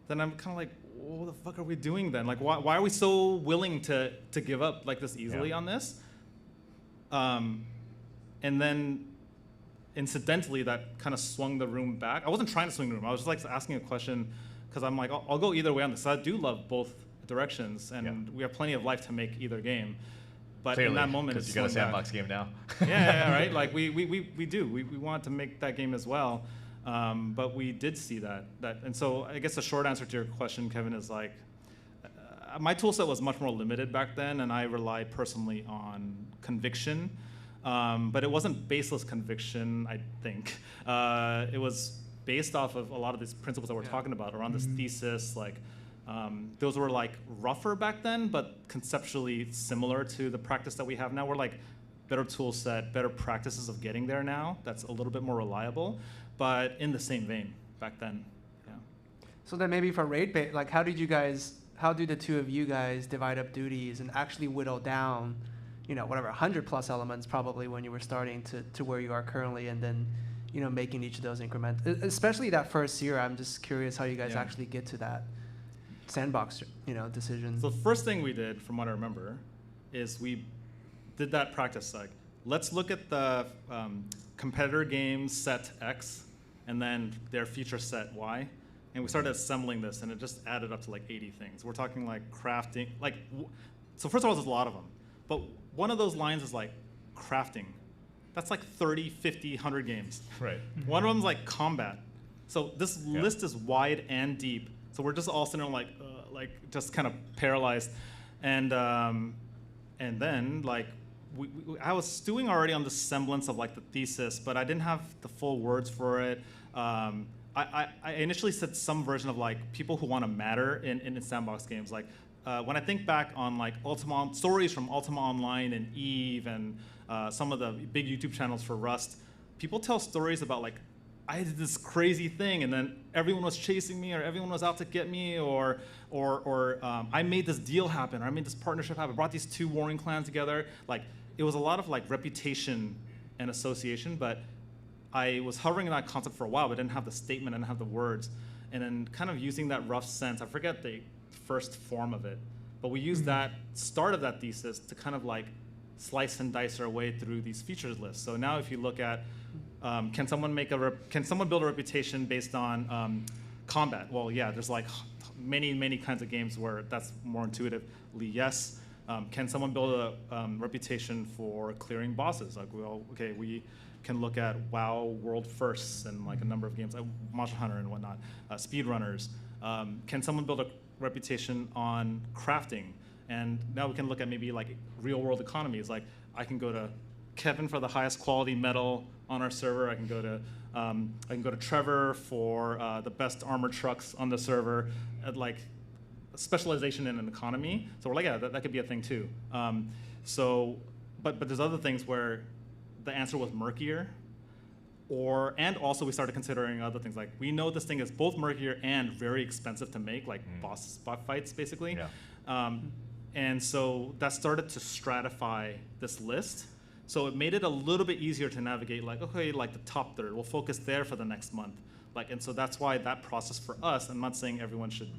Then I'm kind of like, what the fuck are we doing then? Like, why are we so willing to give up like this easily on this? And then incidentally, that kind of swung the room back. I wasn't trying to swing the room. I was just like asking a question because I'm like, I'll go either way on this. I do love both directions, and we have plenty of life to make either game. But Clearly, in that moment, because you got a sandbox game now. yeah, right. Like we do. We want to make that game as well. But we did see that, and so I guess the short answer to your question, Kevin, is like, my tool set was much more limited back then, and I relied personally on conviction. But it wasn't baseless conviction, I think. It was based off of a lot of these principles that we're talking about around this thesis. Like, those were like rougher back then, but conceptually similar to the practice that we have now. We're like better tool set, better practices of getting there now. That's a little bit more reliable, but in the same vein back then. Yeah. So then maybe for raid bait, like how do the two of you guys divide up duties and actually whittle down, whatever, 100+ elements probably when you were starting to where you are currently, and then, making each of those increments, especially that first year. I'm just curious how you guys actually get to that sandbox, decision. So the first thing we did, from what I remember, is we did that practice. Like, let's look at the competitor game set X and then their feature set Y. And we started assembling this, and it just added up to like 80 things. We're talking like crafting, so first of all, there's a lot of them. But one of those lines is like crafting. That's like 30, 50, 100 games. Right. One of them is like combat. So this list is wide and deep. So we're just all sitting there like just kind of paralyzed. And then like, I was stewing already on the semblance of like the thesis, but I didn't have the full words for it. I initially said some version of like people who want to matter in sandbox games. Like when I think back on like stories from Ultima Online and Eve and some of the big YouTube channels for Rust, people tell stories about like, I did this crazy thing and then everyone was chasing me, or everyone was out to get me, or I made this deal happen, or I made this partnership happen, brought these two warring clans together. Like, it was a lot of like reputation and association, but I was hovering in that concept for a while, but didn't have the statement, I didn't have the words. And then kind of using that rough sense, I forget the first form of it, but we used that start of that thesis to kind of like slice and dice our way through these features lists. So now if you look at, can someone build a reputation based on combat? Well, yeah, there's like many kinds of games where that's more intuitively yes. Can someone build a reputation for clearing bosses? Like, well, okay, we can look at WoW World Firsts and like a number of games, like Monster Hunter and whatnot, speedrunners. Can someone build a reputation on crafting? And now we can look at maybe like real world economies. Like I can go to Kevin for the highest quality metal on our server. I can go to Trevor for the best armored trucks on the server. Like specialization in an economy. So we're like, yeah, that could be a thing too. But there's other things where the answer was murkier. And also we started considering other things. Like we know this thing is both murkier and very expensive to make, like boss fights basically. Yeah. And so that started to stratify this list. So it made it a little bit easier to navigate, like, okay, like the top third, we'll focus there for the next month. And so that's why that process for us, I'm not saying everyone should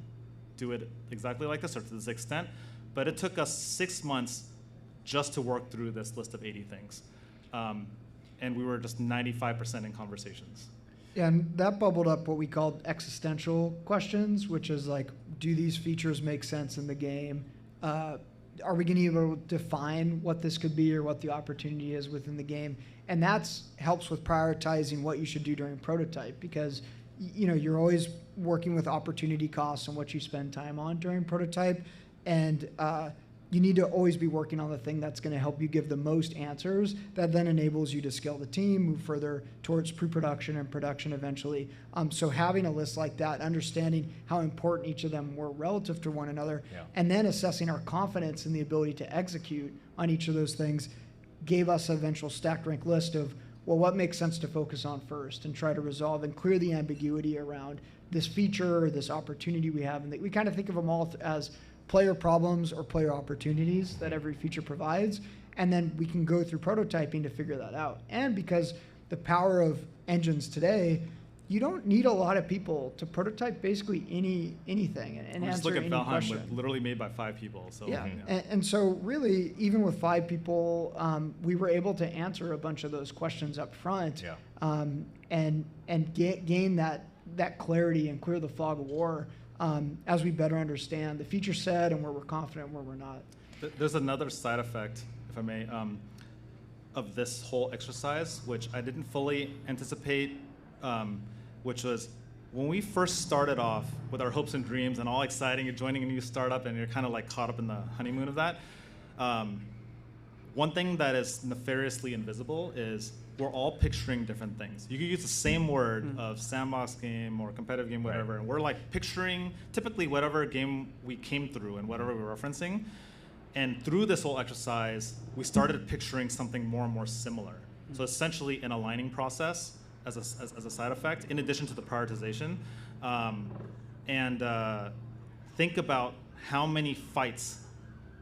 do it exactly like this or to this extent, but it took us 6 months just to work through this list of 80 things. And we were just 95% in conversations. Yeah, and that bubbled up what we called existential questions, which is like, do these features make sense in the game? Are we going to be able to define what this could be or what the opportunity is within the game? And that's helps with prioritizing what you should do during prototype, because you're always working with opportunity costs and what you spend time on during prototype, and you need to always be working on the thing that's going to help you give the most answers that then enables you to scale the team, move further towards pre-production and production eventually. So having a list like that, understanding how important each of them were relative to one another, and then assessing our confidence in the ability to execute on each of those things gave us an eventual stacked rank list of, well, what makes sense to focus on first and try to resolve and clear the ambiguity around this feature or this opportunity we have. And we kind of think of them all as player problems or player opportunities that every feature provides, and then we can go through prototyping to figure that out. And because the power of engines today, you don't need a lot of people to prototype basically anything and Just answer look at any Valheim, question. literally made by 5 people. So Yeah, and so really, even with 5 people, we were able to answer a bunch of those questions up front, and gain that clarity and clear the fog of war. As we better understand the feature set and where we're confident and where we're not. There's another side effect, if I may, of this whole exercise, which I didn't fully anticipate, which was when we first started off with our hopes and dreams and all exciting, you're joining a new startup and you're kind of like caught up in the honeymoon of that. One thing that is nefariously invisible is we're all picturing different things. You could use the same word of sandbox game or competitive game, whatever, and we're like picturing typically whatever game we came through and whatever we're referencing. And through this whole exercise, we started picturing something more and more similar. So essentially an aligning process as a side effect, in addition to the prioritization. Think about how many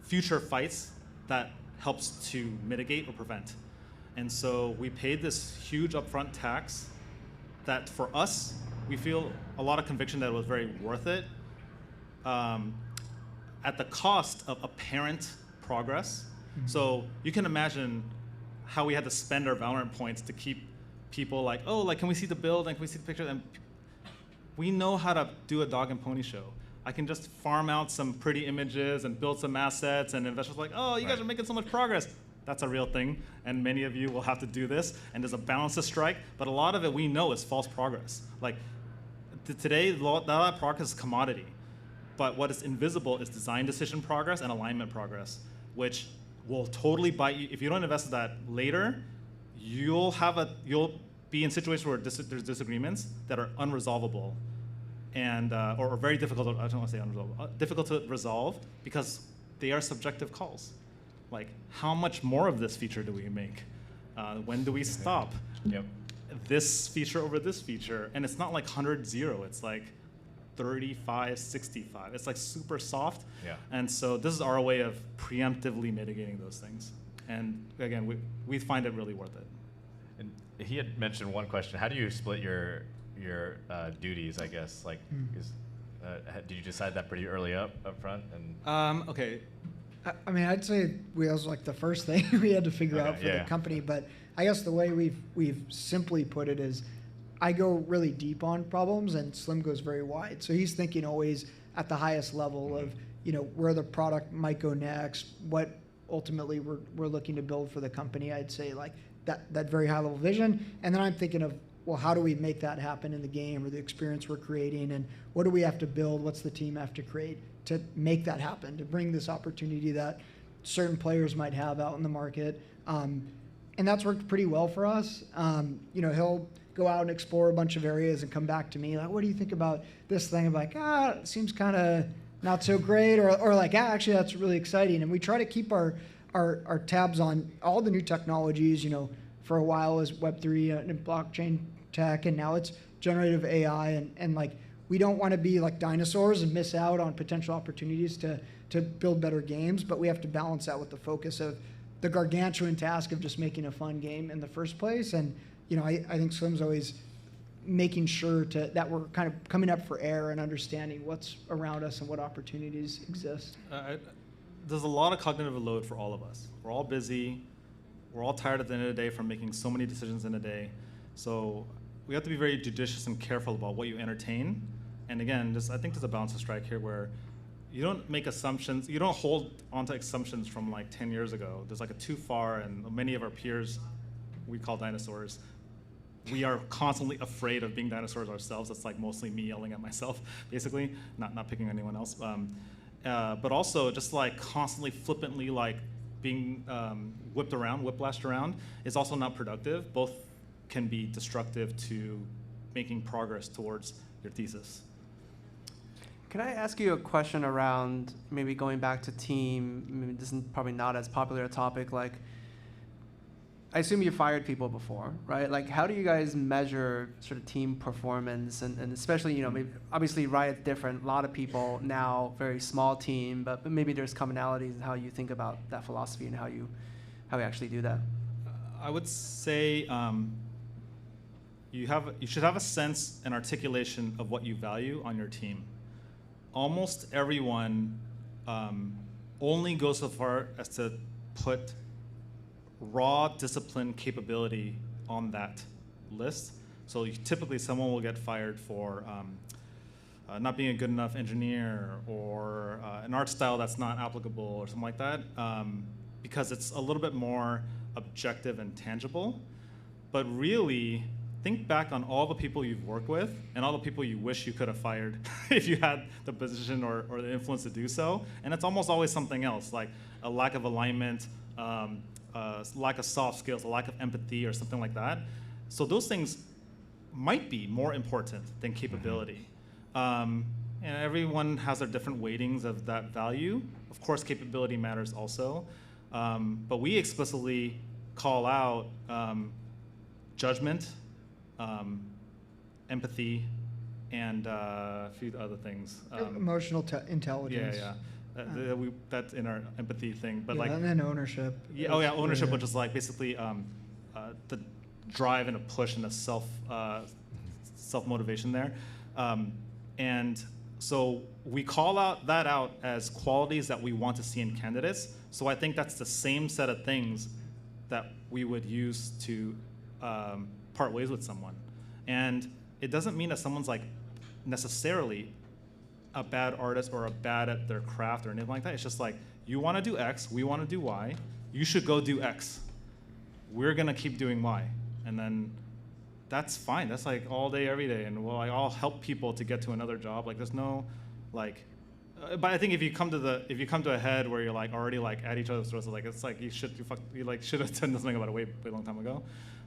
future fights that helps to mitigate or prevent. And so we paid this huge upfront tax that for us, we feel a lot of conviction that it was very worth it at the cost of apparent progress. So you can imagine how we had to spend our Valorant points to keep people like, oh, like, can we see the build and can we see the picture? And we know how to do a dog and pony show. I can just farm out some pretty images and build some assets, and investors are like, oh, you guys are making so much progress. That's a real thing, and many of you will have to do this, and there's a balance to strike, but a lot of it we know is false progress. Like, today, a lot of progress is commodity, but what is invisible is design decision progress and alignment progress, which will totally bite you. If you don't invest in that later, you'll be in situations where there's disagreements that are unresolvable, and or very difficult. I don't want to say unresolvable. Difficult to resolve because they are subjective calls. Like, how much more of this feature do we make? When do we stop? This feature over this feature, and it's not like 100-0. It's like 35-65. It's like super soft. And so this is our way of preemptively mitigating those things. And again, we find it really worth it. And he had mentioned one question. How do you split your duties, I guess? Like, did you decide that pretty early up front? And okay. I mean, I'd say that was like the first thing we had to figure out for the company. But I guess the way we've simply put it is, I go really deep on problems, and Slim goes very wide. So he's thinking always at the highest level of, where the product might go next, what ultimately we're looking to build for the company. I'd say like that very high level vision, and then I'm thinking of well, how do we make that happen in the game or the experience we're creating, and what do we have to build? What's the team have to create to make that happen, to bring this opportunity that certain players might have out in the market? And that's worked pretty well for us. He'll go out and explore a bunch of areas and come back to me like, what do you think about this thing? I'm like, it seems kind of not so great, or like, actually that's really exciting. And we try to keep our tabs on all the new technologies. For a while it was Web3 and blockchain tech, and now it's generative AI, and like, we don't want to be like dinosaurs and miss out on potential opportunities to build better games, but we have to balance that with the focus of the gargantuan task of just making a fun game in the first place. And I think Slim's always making sure that we're kind of coming up for air and understanding what's around us and what opportunities exist. There's a lot of cognitive load for all of us. We're all busy. We're all tired at the end of the day from making so many decisions in a day. So we have to be very judicious and careful about what you entertain. And again, I think there's a balance to strike here where you don't make assumptions. You don't hold onto assumptions from like 10 years ago. There's like a too far, and many of our peers we call dinosaurs. We are constantly afraid of being dinosaurs ourselves. That's like mostly me yelling at myself, basically, not picking anyone else. But also just like constantly flippantly like being whiplashed around is also not productive. Both can be destructive to making progress towards your thesis. Can I ask you a question around maybe going back to team? Maybe this is probably not as popular a topic. Like, I assume you fired people before, right? Like, how do you guys measure sort of team performance? And especially, maybe, obviously Riot's different. A lot of people now, very small team, but maybe there's commonalities in how you think about that philosophy and how you actually do that. I would say you should have a sense and articulation of what you value on your team. Almost everyone only goes so far as to put raw discipline capability on that list. So typically someone will get fired for not being a good enough engineer, or an art style that's not applicable, or something like that, because it's a little bit more objective and tangible. But really, think back on all the people you've worked with and all the people you wish you could have fired if you had the position or the influence to do so. And it's almost always something else, like a lack of alignment, lack of soft skills, a lack of empathy, or something like that. So those things might be more important than capability. And everyone has their different weightings of that value. Of course, capability matters also. But we explicitly call out judgment, empathy, and a few other things. Emotional intelligence. Yeah. That's in our empathy thing, but and then ownership. Yeah, ownership, which is like basically the drive and a push and a self motivation there, and so we call that out as qualities that we want to see in candidates. So I think that's the same set of things that we would use to part ways with someone, and it doesn't mean that someone's like necessarily a bad artist or a bad at their craft or anything like that. It's just like, you want to do X, we want to do Y, you should go do X. We're gonna keep doing Y, and then that's fine. That's like all day, every day, and I'll help people to get to another job. Like there's no, like, but I think if you come to a head where you're like already like at each other's throats, like it's like you should have done something about it way long time ago.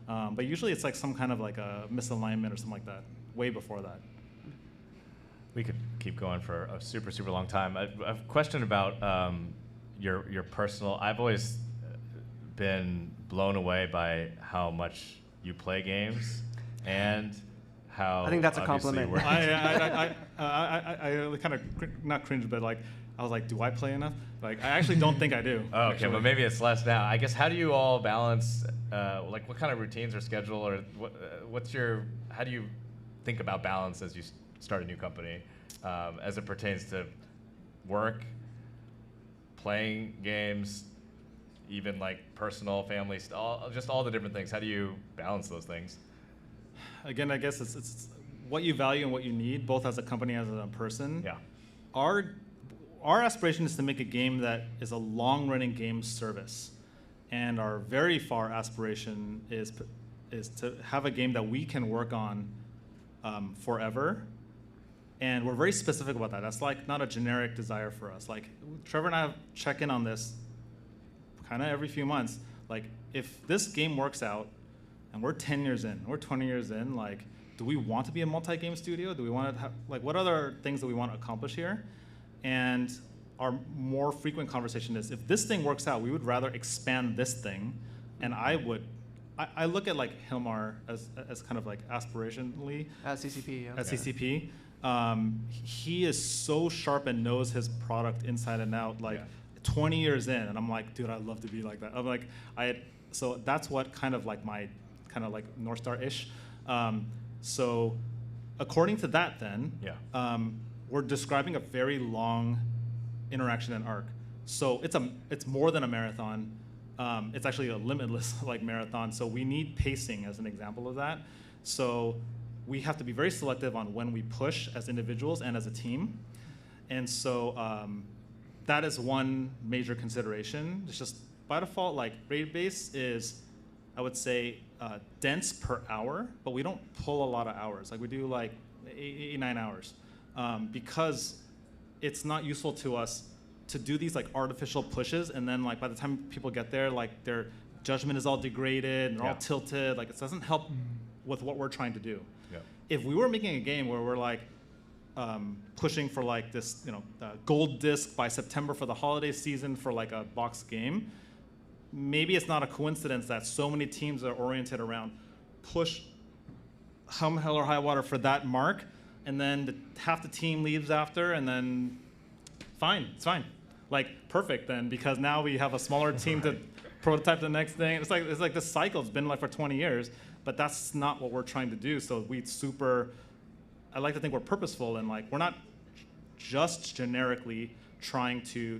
But usually it's like some kind of like a misalignment or something like that, way before that. We could keep going for a super, super long time. I have a question about your personal. I've always been blown away by how much you play games and how. I think that's a compliment. I kind of not cringe, but like I was like, do I play enough? Like I actually don't think I do. Oh, okay, but maybe it's less now. I guess, how do you all balance? Like what kind of routines or schedule, or how do you think about balance as you start a new company, as it pertains to work, playing games, even like personal, family, just all the different things? How do you balance those things? Again, I guess it's what you value and what you need, both as a company and as a person. Yeah. Our aspiration is to make a game that is a long-running game service, and our very far aspiration is is to have a game that we can work on forever. And we're very specific about that. That's like not a generic desire for us. Like Trevor and I check in on this kind of every few months. Like if this game works out and we're 10 years in, we're 20 years in, like, do we want to be a multi-game studio? Do we want to have, like, what other things do we want to accomplish here? And our more frequent conversation is, if this thing works out, we would rather expand this thing. And I look at like Hilmar as kind of like aspirationally. At CCP, yeah. At CCP. He is so sharp and knows his product inside and out, like 20 years in. And I'm like, dude, I'd love to be like that. I'm like, so that's what kind of like my kind of like North Star-ish. So according to that then, we're describing a very long interaction and arc. So it's more than a marathon. It's actually a limitless like marathon. So we need pacing as an example of that. So we have to be very selective on when we push as individuals and as a team. And so that is one major consideration. It's just by default, like raid base is, I would say, dense per hour, but we don't pull a lot of hours. Like we do like 8, 9 hours because it's not useful to us to do these like artificial pushes, and then like by the time people get there, like their judgment is all degraded and they're all tilted. Like it doesn't help with what we're trying to do. If we were making a game where we're like pushing for like this, gold disc by September for the holiday season for like a box game, maybe it's not a coincidence that so many teams are oriented around push hell or high water for that mark, and then half the team leaves after, and then it's fine. Like perfect then, because now we have a smaller team to prototype the next thing. It's like this cycle. It's been like for 20 years, but that's not what we're trying to do. So I like to think we're purposeful, and like we're not just generically trying to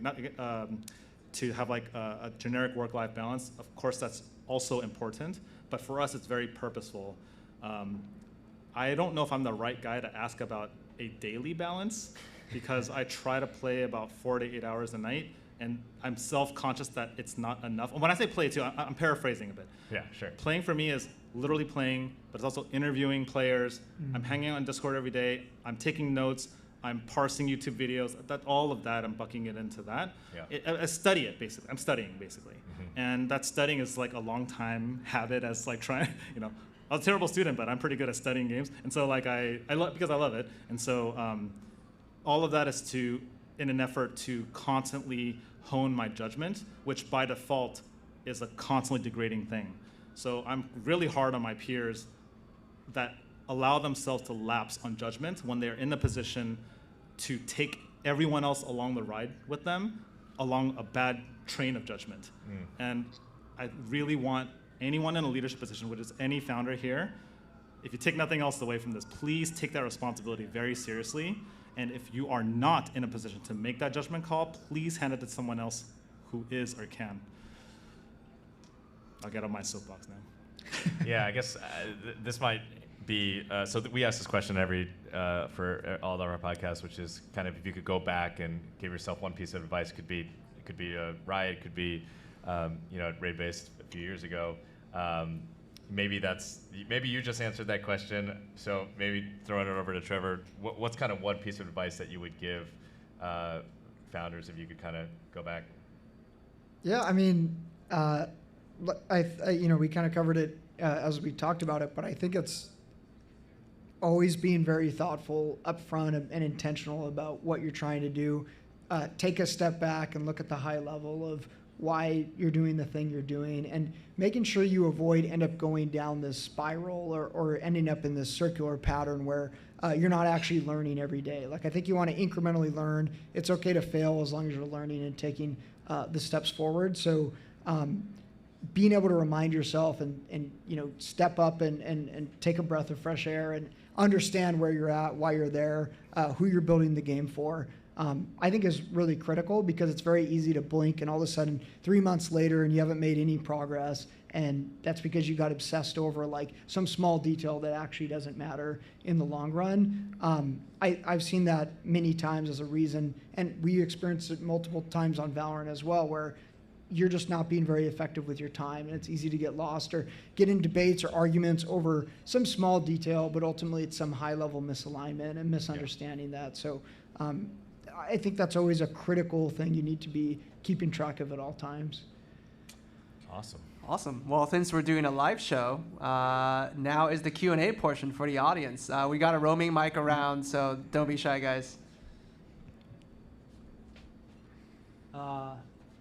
to have like a generic work-life balance. Of course, that's also important, but for us, it's very purposeful. I don't know if I'm the right guy to ask about a daily balance, because I try to play about 4 to 8 hours a night, and I'm self-conscious that it's not enough. And when I say play too, I'm paraphrasing a bit. Yeah, sure. Playing for me is literally playing, but it's also interviewing players. I'm hanging on Discord every day. I'm taking notes. I'm parsing YouTube videos. All of that, I'm bucking it into that. I study it, basically. I'm studying, basically. And that studying is like a long time habit as like trying, I was a terrible student, but I'm pretty good at studying games. And so like because I love it. And so all of that is in an effort to constantly hone my judgment, which by default is a constantly degrading thing. So I'm really hard on my peers that allow themselves to lapse on judgment when they're in a position to take everyone else along the ride with them along a bad train of judgment. And I really want anyone in a leadership position, which is any founder here, if you take nothing else away from this, please take that responsibility very seriously. And if you are not in a position to make that judgment call, please hand it to someone else who is or can. I'll get on my soapbox now. Yeah, I guess this might be, we ask this question for all of our podcasts, which is kind of if you could go back and give yourself one piece of advice. It could be a Riot, it could be raid based a few years ago. Maybe you just answered that question, so maybe throwing it over to Trevor, what's kind of one piece of advice that you would give founders if you could kind of go back? Yeah, I mean, we kind of covered it as we talked about it, but I think it's always being very thoughtful, upfront, and intentional about what you're trying to do. Take a step back and look at the high level of why you're doing the thing you're doing, and making sure you end up going down this spiral or ending up in this circular pattern where you're not actually learning every day. Like, I think you want to incrementally learn. It's okay to fail as long as you're learning and taking the steps forward. So being able to remind yourself and step up and take a breath of fresh air and understand where you're at, why you're there, who you're building the game for, I think is really critical, because it's very easy to blink and all of a sudden 3 months later and you haven't made any progress, and that's because you got obsessed over like some small detail that actually doesn't matter in the long run. I've seen that many times as a reason, and we experienced it multiple times on Valorant as well, where you're just not being very effective with your time, and it's easy to get lost or get in debates or arguments over some small detail, but ultimately it's some high-level misalignment and misunderstanding that. So I think that's always a critical thing you need to be keeping track of at all times. Awesome. Awesome. Well, since we're doing a live show, now is the Q&A portion for the audience. We got a roaming mic around, so don't be shy, guys.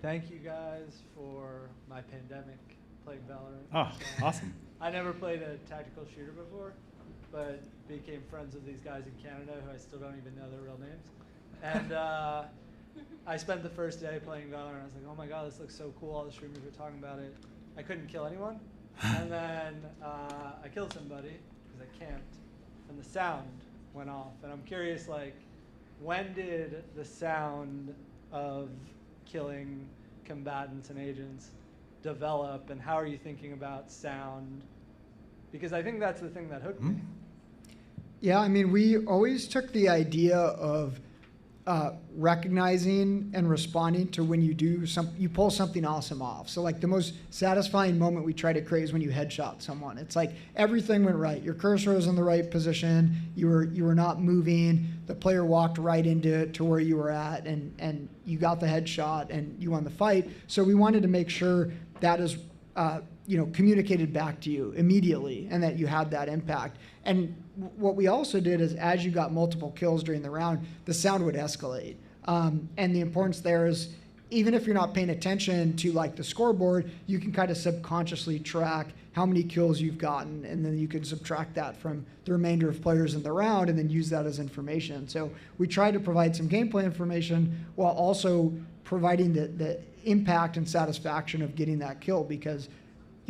Thank you guys for my pandemic playing Valorant. Oh, awesome. I never played a tactical shooter before, but became friends with these guys in Canada who I still don't even know their real names. And I spent the first day playing Valorant. I was like, oh my God, this looks so cool. All the streamers were talking about it. I couldn't kill anyone. And then I killed somebody because I camped, and the sound went off. And I'm curious, like, when did the sound of killing combatants and agents develop, and how are you thinking about sound? Because I think that's the thing that hooked me. Yeah, I mean, we always took the idea of recognizing and responding to when you pull something awesome off. So like the most satisfying moment we try to create is when you headshot someone. It's like everything went right. Your cursor was in the right position. You were not moving. The player walked right to where you were at, and you got the headshot and you won the fight. So we wanted to make sure that is communicated back to you immediately, and that you had that impact. And what we also did is, as you got multiple kills during the round, the sound would escalate. And the importance there is, even if you're not paying attention to like the scoreboard, you can kind of subconsciously track how many kills you've gotten, and then you can subtract that from the remainder of players in the round and then use that as information. So we try to provide some gameplay information while also providing the impact and satisfaction of getting that kill, because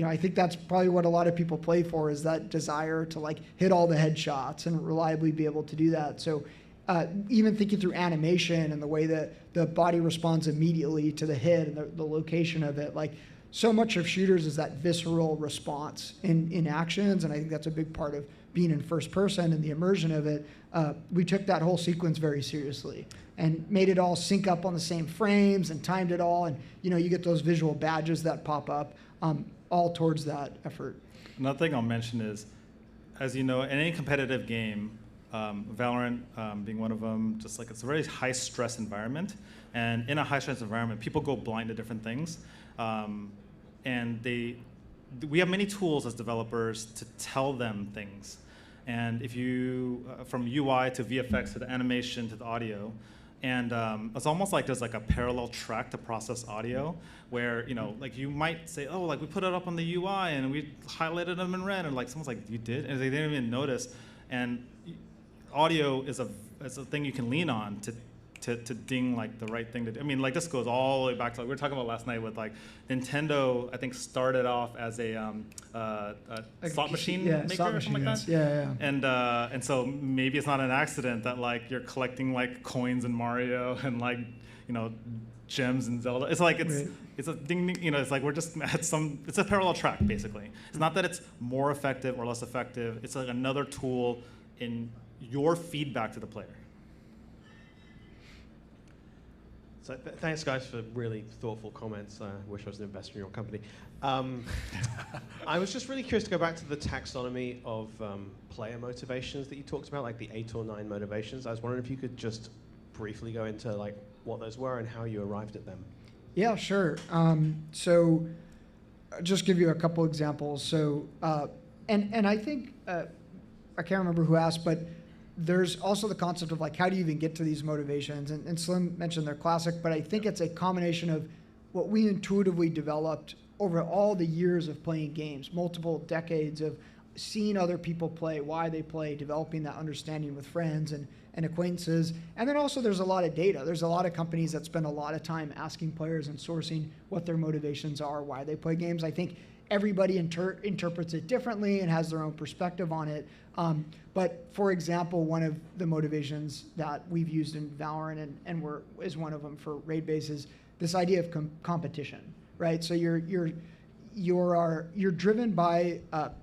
I think that's probably what a lot of people play for, is that desire to like hit all the headshots and reliably be able to do that. So even thinking through animation and the way that the body responds immediately to the hit and the location of it, like so much of shooters is that visceral response in actions, and I think that's a big part of being in first person and the immersion of it. We took that whole sequence very seriously and made it all sync up on the same frames and timed it all, and you get those visual badges that pop up. All towards that effort. Another thing I'll mention is, as you know, in any competitive game, Valorant being one of them, just like it's a very high stress environment. And in a high stress environment, people go blind to different things. And we have many tools as developers to tell them things. And if you, from UI to VFX to the animation to the audio, and it's almost like there's like a parallel track to process audio, where like you might say, oh, like we put it up on the UI and we highlighted them in red, and like someone's like, you did, and they didn't even notice. And audio is a thing you can lean on to ding like the right thing to do. I mean, like this goes all the way back to, like we were talking about last night with like Nintendo. I think started off as a slot machine maker slot or something like that. Yeah. And so maybe it's not an accident that like you're collecting like coins in Mario and like gems in Zelda. It's like it's a ding ding. It's like we're just at it's a parallel track basically. It's not that it's more effective or less effective. It's like another tool in your feedback to the player. So thanks, guys, for really thoughtful comments. I wish I was an investor in your company. I was just really curious to go back to the taxonomy of player motivations that you talked about, like the 8 or 9 motivations. I was wondering if you could just briefly go into like what those were and how you arrived at them. Yeah, sure. So I'll just give you a couple examples. So, and I think, I can't remember who asked, but there's also the concept of like, how do you even get to these motivations? And Slim mentioned they're classic, but I think it's a combination of what we intuitively developed over all the years of playing games, multiple decades of seeing other people play, why they play, developing that understanding with friends and acquaintances. And then also there's a lot of data. There's a lot of companies that spend a lot of time asking players and sourcing what their motivations are, why they play games. I think everybody interprets it differently and has their own perspective on it. But for example, one of the motivations that we've used in Valorant and is one of them for raid base is this idea of competition, right? So you're driven by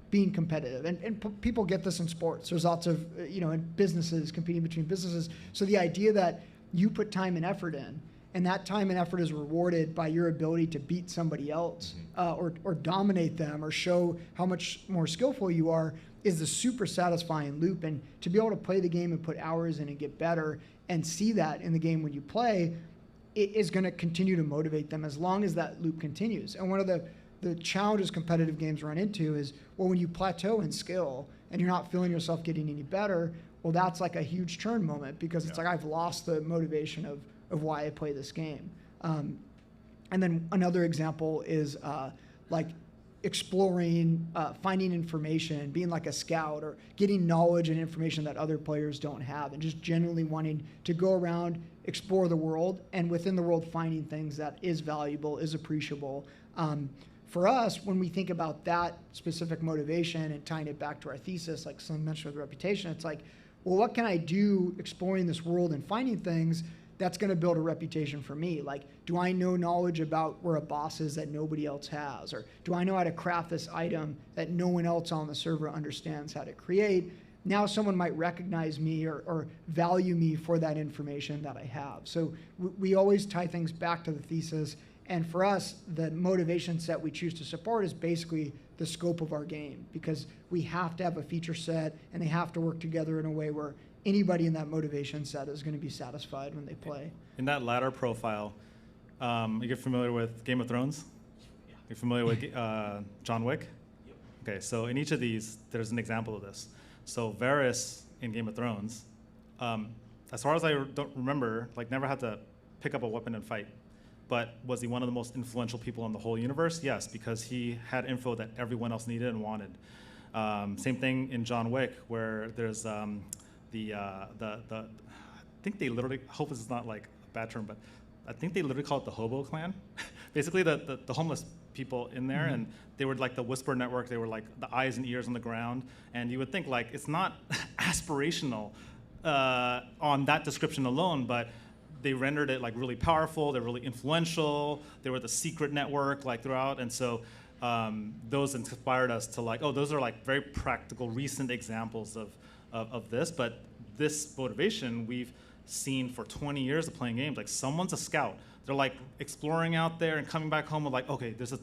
being competitive, and people get this in sports. There's lots of in businesses, competing between businesses. So the idea that you put time and effort in, and that time and effort is rewarded by your ability to beat somebody else, or dominate them, or show how much more skillful you are, is the super satisfying loop. And to be able to play the game and put hours in and get better and see that in the game when you play, it is going to continue to motivate them as long as that loop continues. And one of the challenges competitive games run into is, well, when you plateau in skill and you're not feeling yourself getting any better, well, that's like a huge churn moment, because it's like I've lost the motivation of why I play this game. And then another example is like exploring, finding information, being like a scout, or getting knowledge and information that other players don't have, and just genuinely wanting to go around, explore the world, and within the world finding things that is valuable, is appreciable. For us, when we think about that specific motivation and tying it back to our thesis, like someone mentioned with reputation, it's like, well, what can I do exploring this world and finding things that's going to build a reputation for me? Like, do I know knowledge about where a boss is that nobody else has? Or do I know how to craft this item that no one else on the server understands how to create? Now someone might recognize me or value me for that information that I have. So we always tie things back to the thesis. And for us, the motivation set we choose to support is basically the scope of our game, because we have to have a feature set and they have to work together in a way where anybody in that motivation set is going to be satisfied when they play. In that latter profile, you get familiar with Game of Thrones? You're familiar with John Wick? Okay, so in each of these, there's an example of this. So Varys in Game of Thrones, as far as I don't remember, like never had to pick up a weapon and fight. But was he one of the most influential people in the whole universe? Yes, because he had info that everyone else needed and wanted. Same thing in John Wick, where there's I think they literally, I hope this is not like a bad term, but I think they literally call it the Hobo Clan. Basically the homeless people in there, and they were like the Whisper Network. They were like the eyes and ears on the ground. And you would think like it's not aspirational on that description alone, but they rendered it like really powerful. They're really influential. They were the secret network like throughout, and so those inspired us to like, oh, those are like very practical, recent examples of this. But this motivation we've seen for 20 years of playing games. Like someone's a scout. They're like exploring out there and coming back home with like, okay, there's a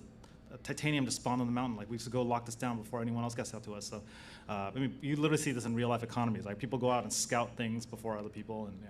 titanium just spawned on the mountain. Like we should go lock this down before anyone else gets out to us. So I mean, you literally see this in real life economies. Like people go out and scout things before other people, and yeah.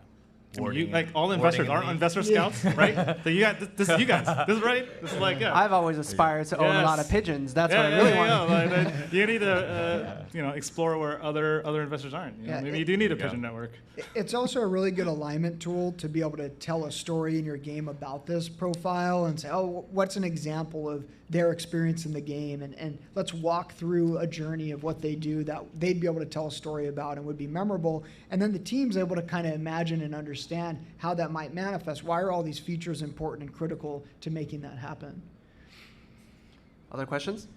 I mean, you, like all investors aren't investor scouts, right? So you got this is you guys. This is right. This is like I've always aspired to own a lot of pigeons. That's what I really want. Like, you need to explore where other investors aren't. Maybe you do need a pigeon network. It's also a really good alignment tool to be able to tell a story in your game about this profile and say, oh, what's an example of their experience in the game, and let's walk through a journey of what they do that they'd be able to tell a story about and would be memorable. And then the team's able to kind of imagine and understand how that might manifest. Why are all these features important and critical to making that happen? Other questions?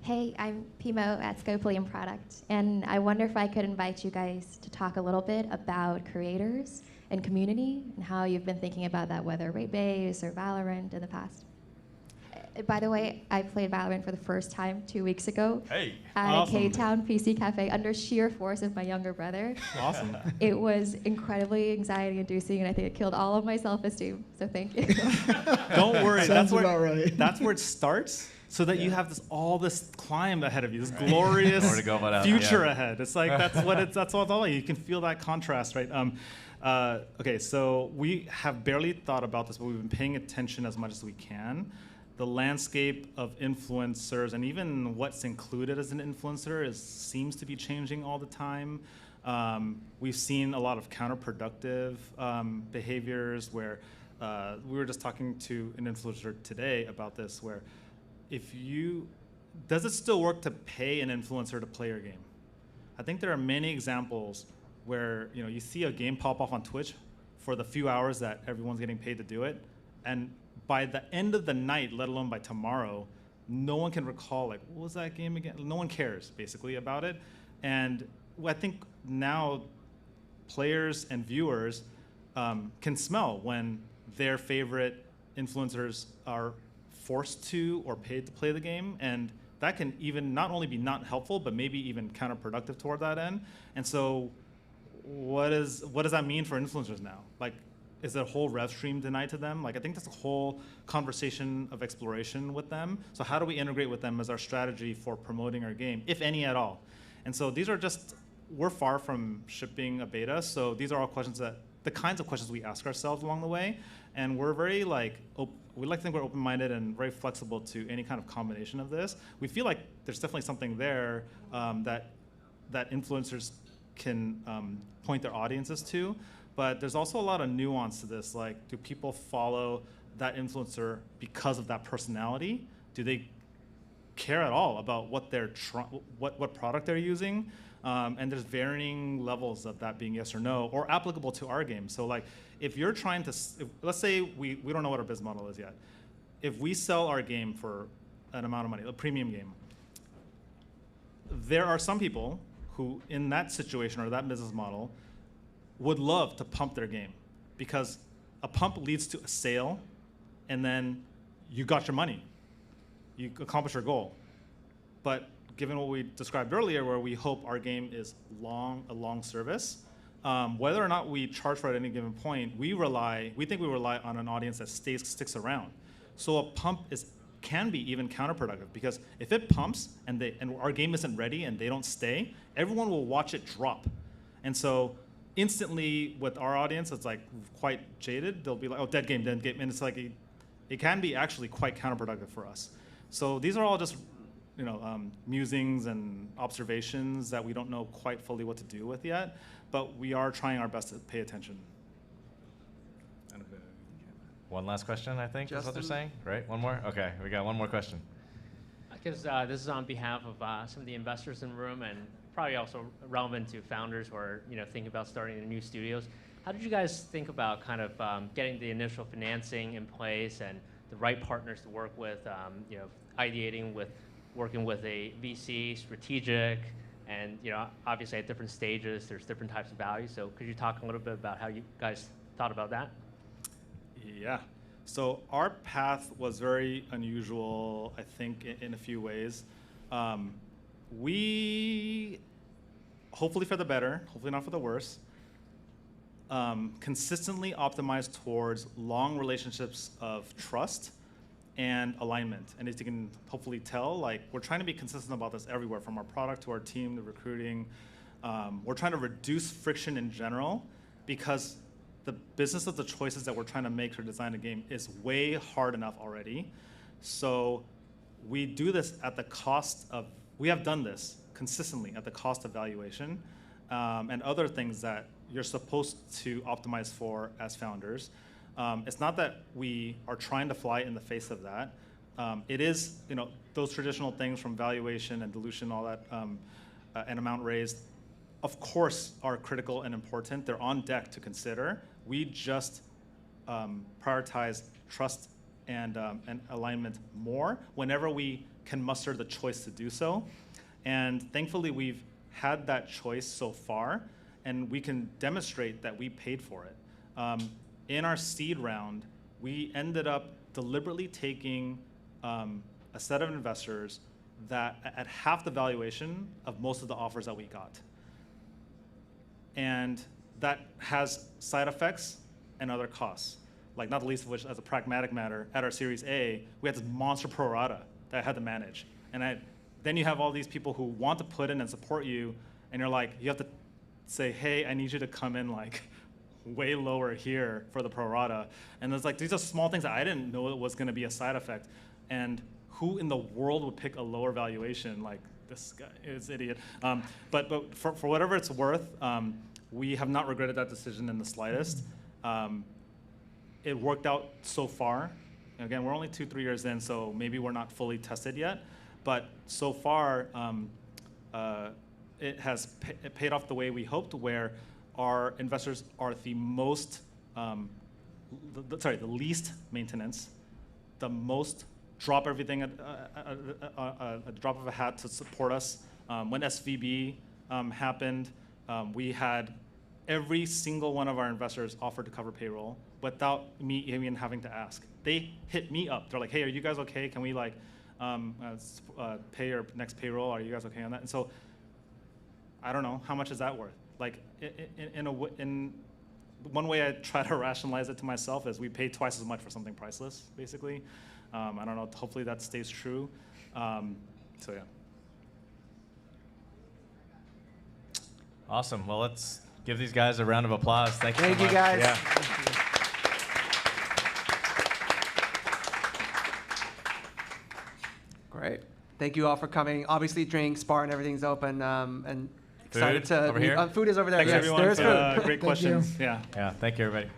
Hey, I'm Pimo at Scopely Product, and I wonder if I could invite you guys to talk a little bit about creators and community and how you've been thinking about that, whether Raid-based or Valorant in the past. By the way, I played Valorant for the first time 2 weeks ago at Awesome. a K-Town PC cafe under sheer force of my younger brother. Awesome. It was incredibly anxiety-inducing, and I think it killed all of my self-esteem, so thank you. Don't worry. Sounds about right. That's where it starts. So that you have all this climb ahead of you, this glorious future ahead. It's like that's what it's all about. You can feel that contrast, right? Okay, so we have barely thought about this, but we've been paying attention as much as we can. The landscape of influencers and even what's included as an influencer seems to be changing all the time. We've seen a lot of counterproductive behaviors where we were just talking to an influencer today about this, where does it still work to pay an influencer to play your game? I think there are many examples where you see a game pop off on Twitch for the few hours that everyone's getting paid to do it, and by the end of the night, let alone by tomorrow, no one can recall like what was that game again? No one cares basically about it, and I think now players and viewers can smell when their favorite influencers are forced to or paid to play the game, and that can even not only be not helpful, but maybe even counterproductive toward that end. And so what does that mean for influencers now? Like, is the whole rev stream denied to them? Like, I think that's a whole conversation of exploration with them. So how do we integrate with them as our strategy for promoting our game, if any at all? And so these are just, we're far from shipping a beta. So these are all questions the kinds of questions we ask ourselves along the way. And we're very we like to think we're open-minded and very flexible to any kind of combination of this. We feel like there's definitely something there that influencers can point their audiences to. But there's also a lot of nuance to this. Like, do people follow that influencer because of that personality? Do they care at all about what what product they're using? And there's varying levels of that being yes or no, or applicable to our game. So like, if you're trying to, let's say we don't know what our business model is yet. If we sell our game for an amount of money, a premium game, there are some people who in that situation or that business model would love to pump their game, because a pump leads to a sale, and then you got your money. You accomplish your goal. But given what we described earlier, where we hope our game is a long service, whether or not we charge for it at any given point, we think we rely on an audience that sticks around. So a pump can be even counterproductive, because if it pumps and our game isn't ready and they don't stay, everyone will watch it drop. And so instantly with our audience, it's like quite jaded. They'll be like, oh, dead game. And it's like, it can be actually quite counterproductive for us. So these are all just musings and observations that we don't know quite fully what to do with yet, but we are trying our best to pay attention. One last question, I think, is what they're Justin? saying, right? One more? Okay, we got one more question. I guess this is on behalf of some of the investors in the room, and probably also relevant to founders who are thinking about starting their new studios. How did you guys think about kind of getting the initial financing in place and the right partners to work with, ideating with, working with a VC, strategic, and obviously at different stages, there's different types of value. So could you talk a little bit about how you guys thought about that? Yeah. So our path was very unusual, I think, in a few ways. We, hopefully for the better, hopefully not for the worse, consistently optimized towards long relationships of trust and alignment. And as you can hopefully tell, like, we're trying to be consistent about this everywhere, from our product to our team, the recruiting. We're trying to reduce friction in general, because the business of the choices that we're trying to make to design a game is way hard enough already. So we do this at the cost of, we have done this consistently at the cost of valuation and other things that you're supposed to optimize for as founders. It's not that we are trying to fly in the face of that. It is, those traditional things from valuation and dilution, all that, and amount raised, of course, are critical and important. They're on deck to consider. We just prioritize trust and alignment more whenever we can muster the choice to do so. And thankfully, we've had that choice so far, and we can demonstrate that we paid for it. In our seed round, we ended up deliberately taking a set of investors that at half the valuation of most of the offers that we got. And that has side effects and other costs, like not the least of which, as a pragmatic matter, at our Series A, we had this monster pro rata that I had to manage. And then you have all these people who want to put in and support you, and you're like, you have to say, hey, I need you to come in like way lower here for the pro rata. And it's like, these are small things that I didn't know it was gonna be a side effect. And who in the world would pick a lower valuation? Like, this guy is an idiot. But for whatever it's worth, we have not regretted that decision in the slightest. It worked out so far. Again, we're only 2-3 years in, so maybe we're not fully tested yet. But so far, it has paid off the way we hoped, where our investors are the most, the least maintenance, the most drop everything at a drop of a hat to support us. When SVB happened, we had every single one of our investors offered to cover payroll without me even having to ask. They hit me up. They're like, hey, are you guys okay? Can we pay your next payroll? Are you guys okay on that? And so I don't know, how much is that worth? like in one way I try to rationalize it to myself is we pay twice as much for something priceless, basically. I don't know. Hopefully that stays true. So yeah. Awesome. Well, let's give these guys a round of applause. Thank you so much. Thank you, guys. Yeah. Great. Thank you all for coming. Obviously, drinks, bar, and everything's open. And excited Food to over here? Food is over there. Thanks yes, everyone there's for food. great questions. Yeah. Yeah. Thank you, everybody.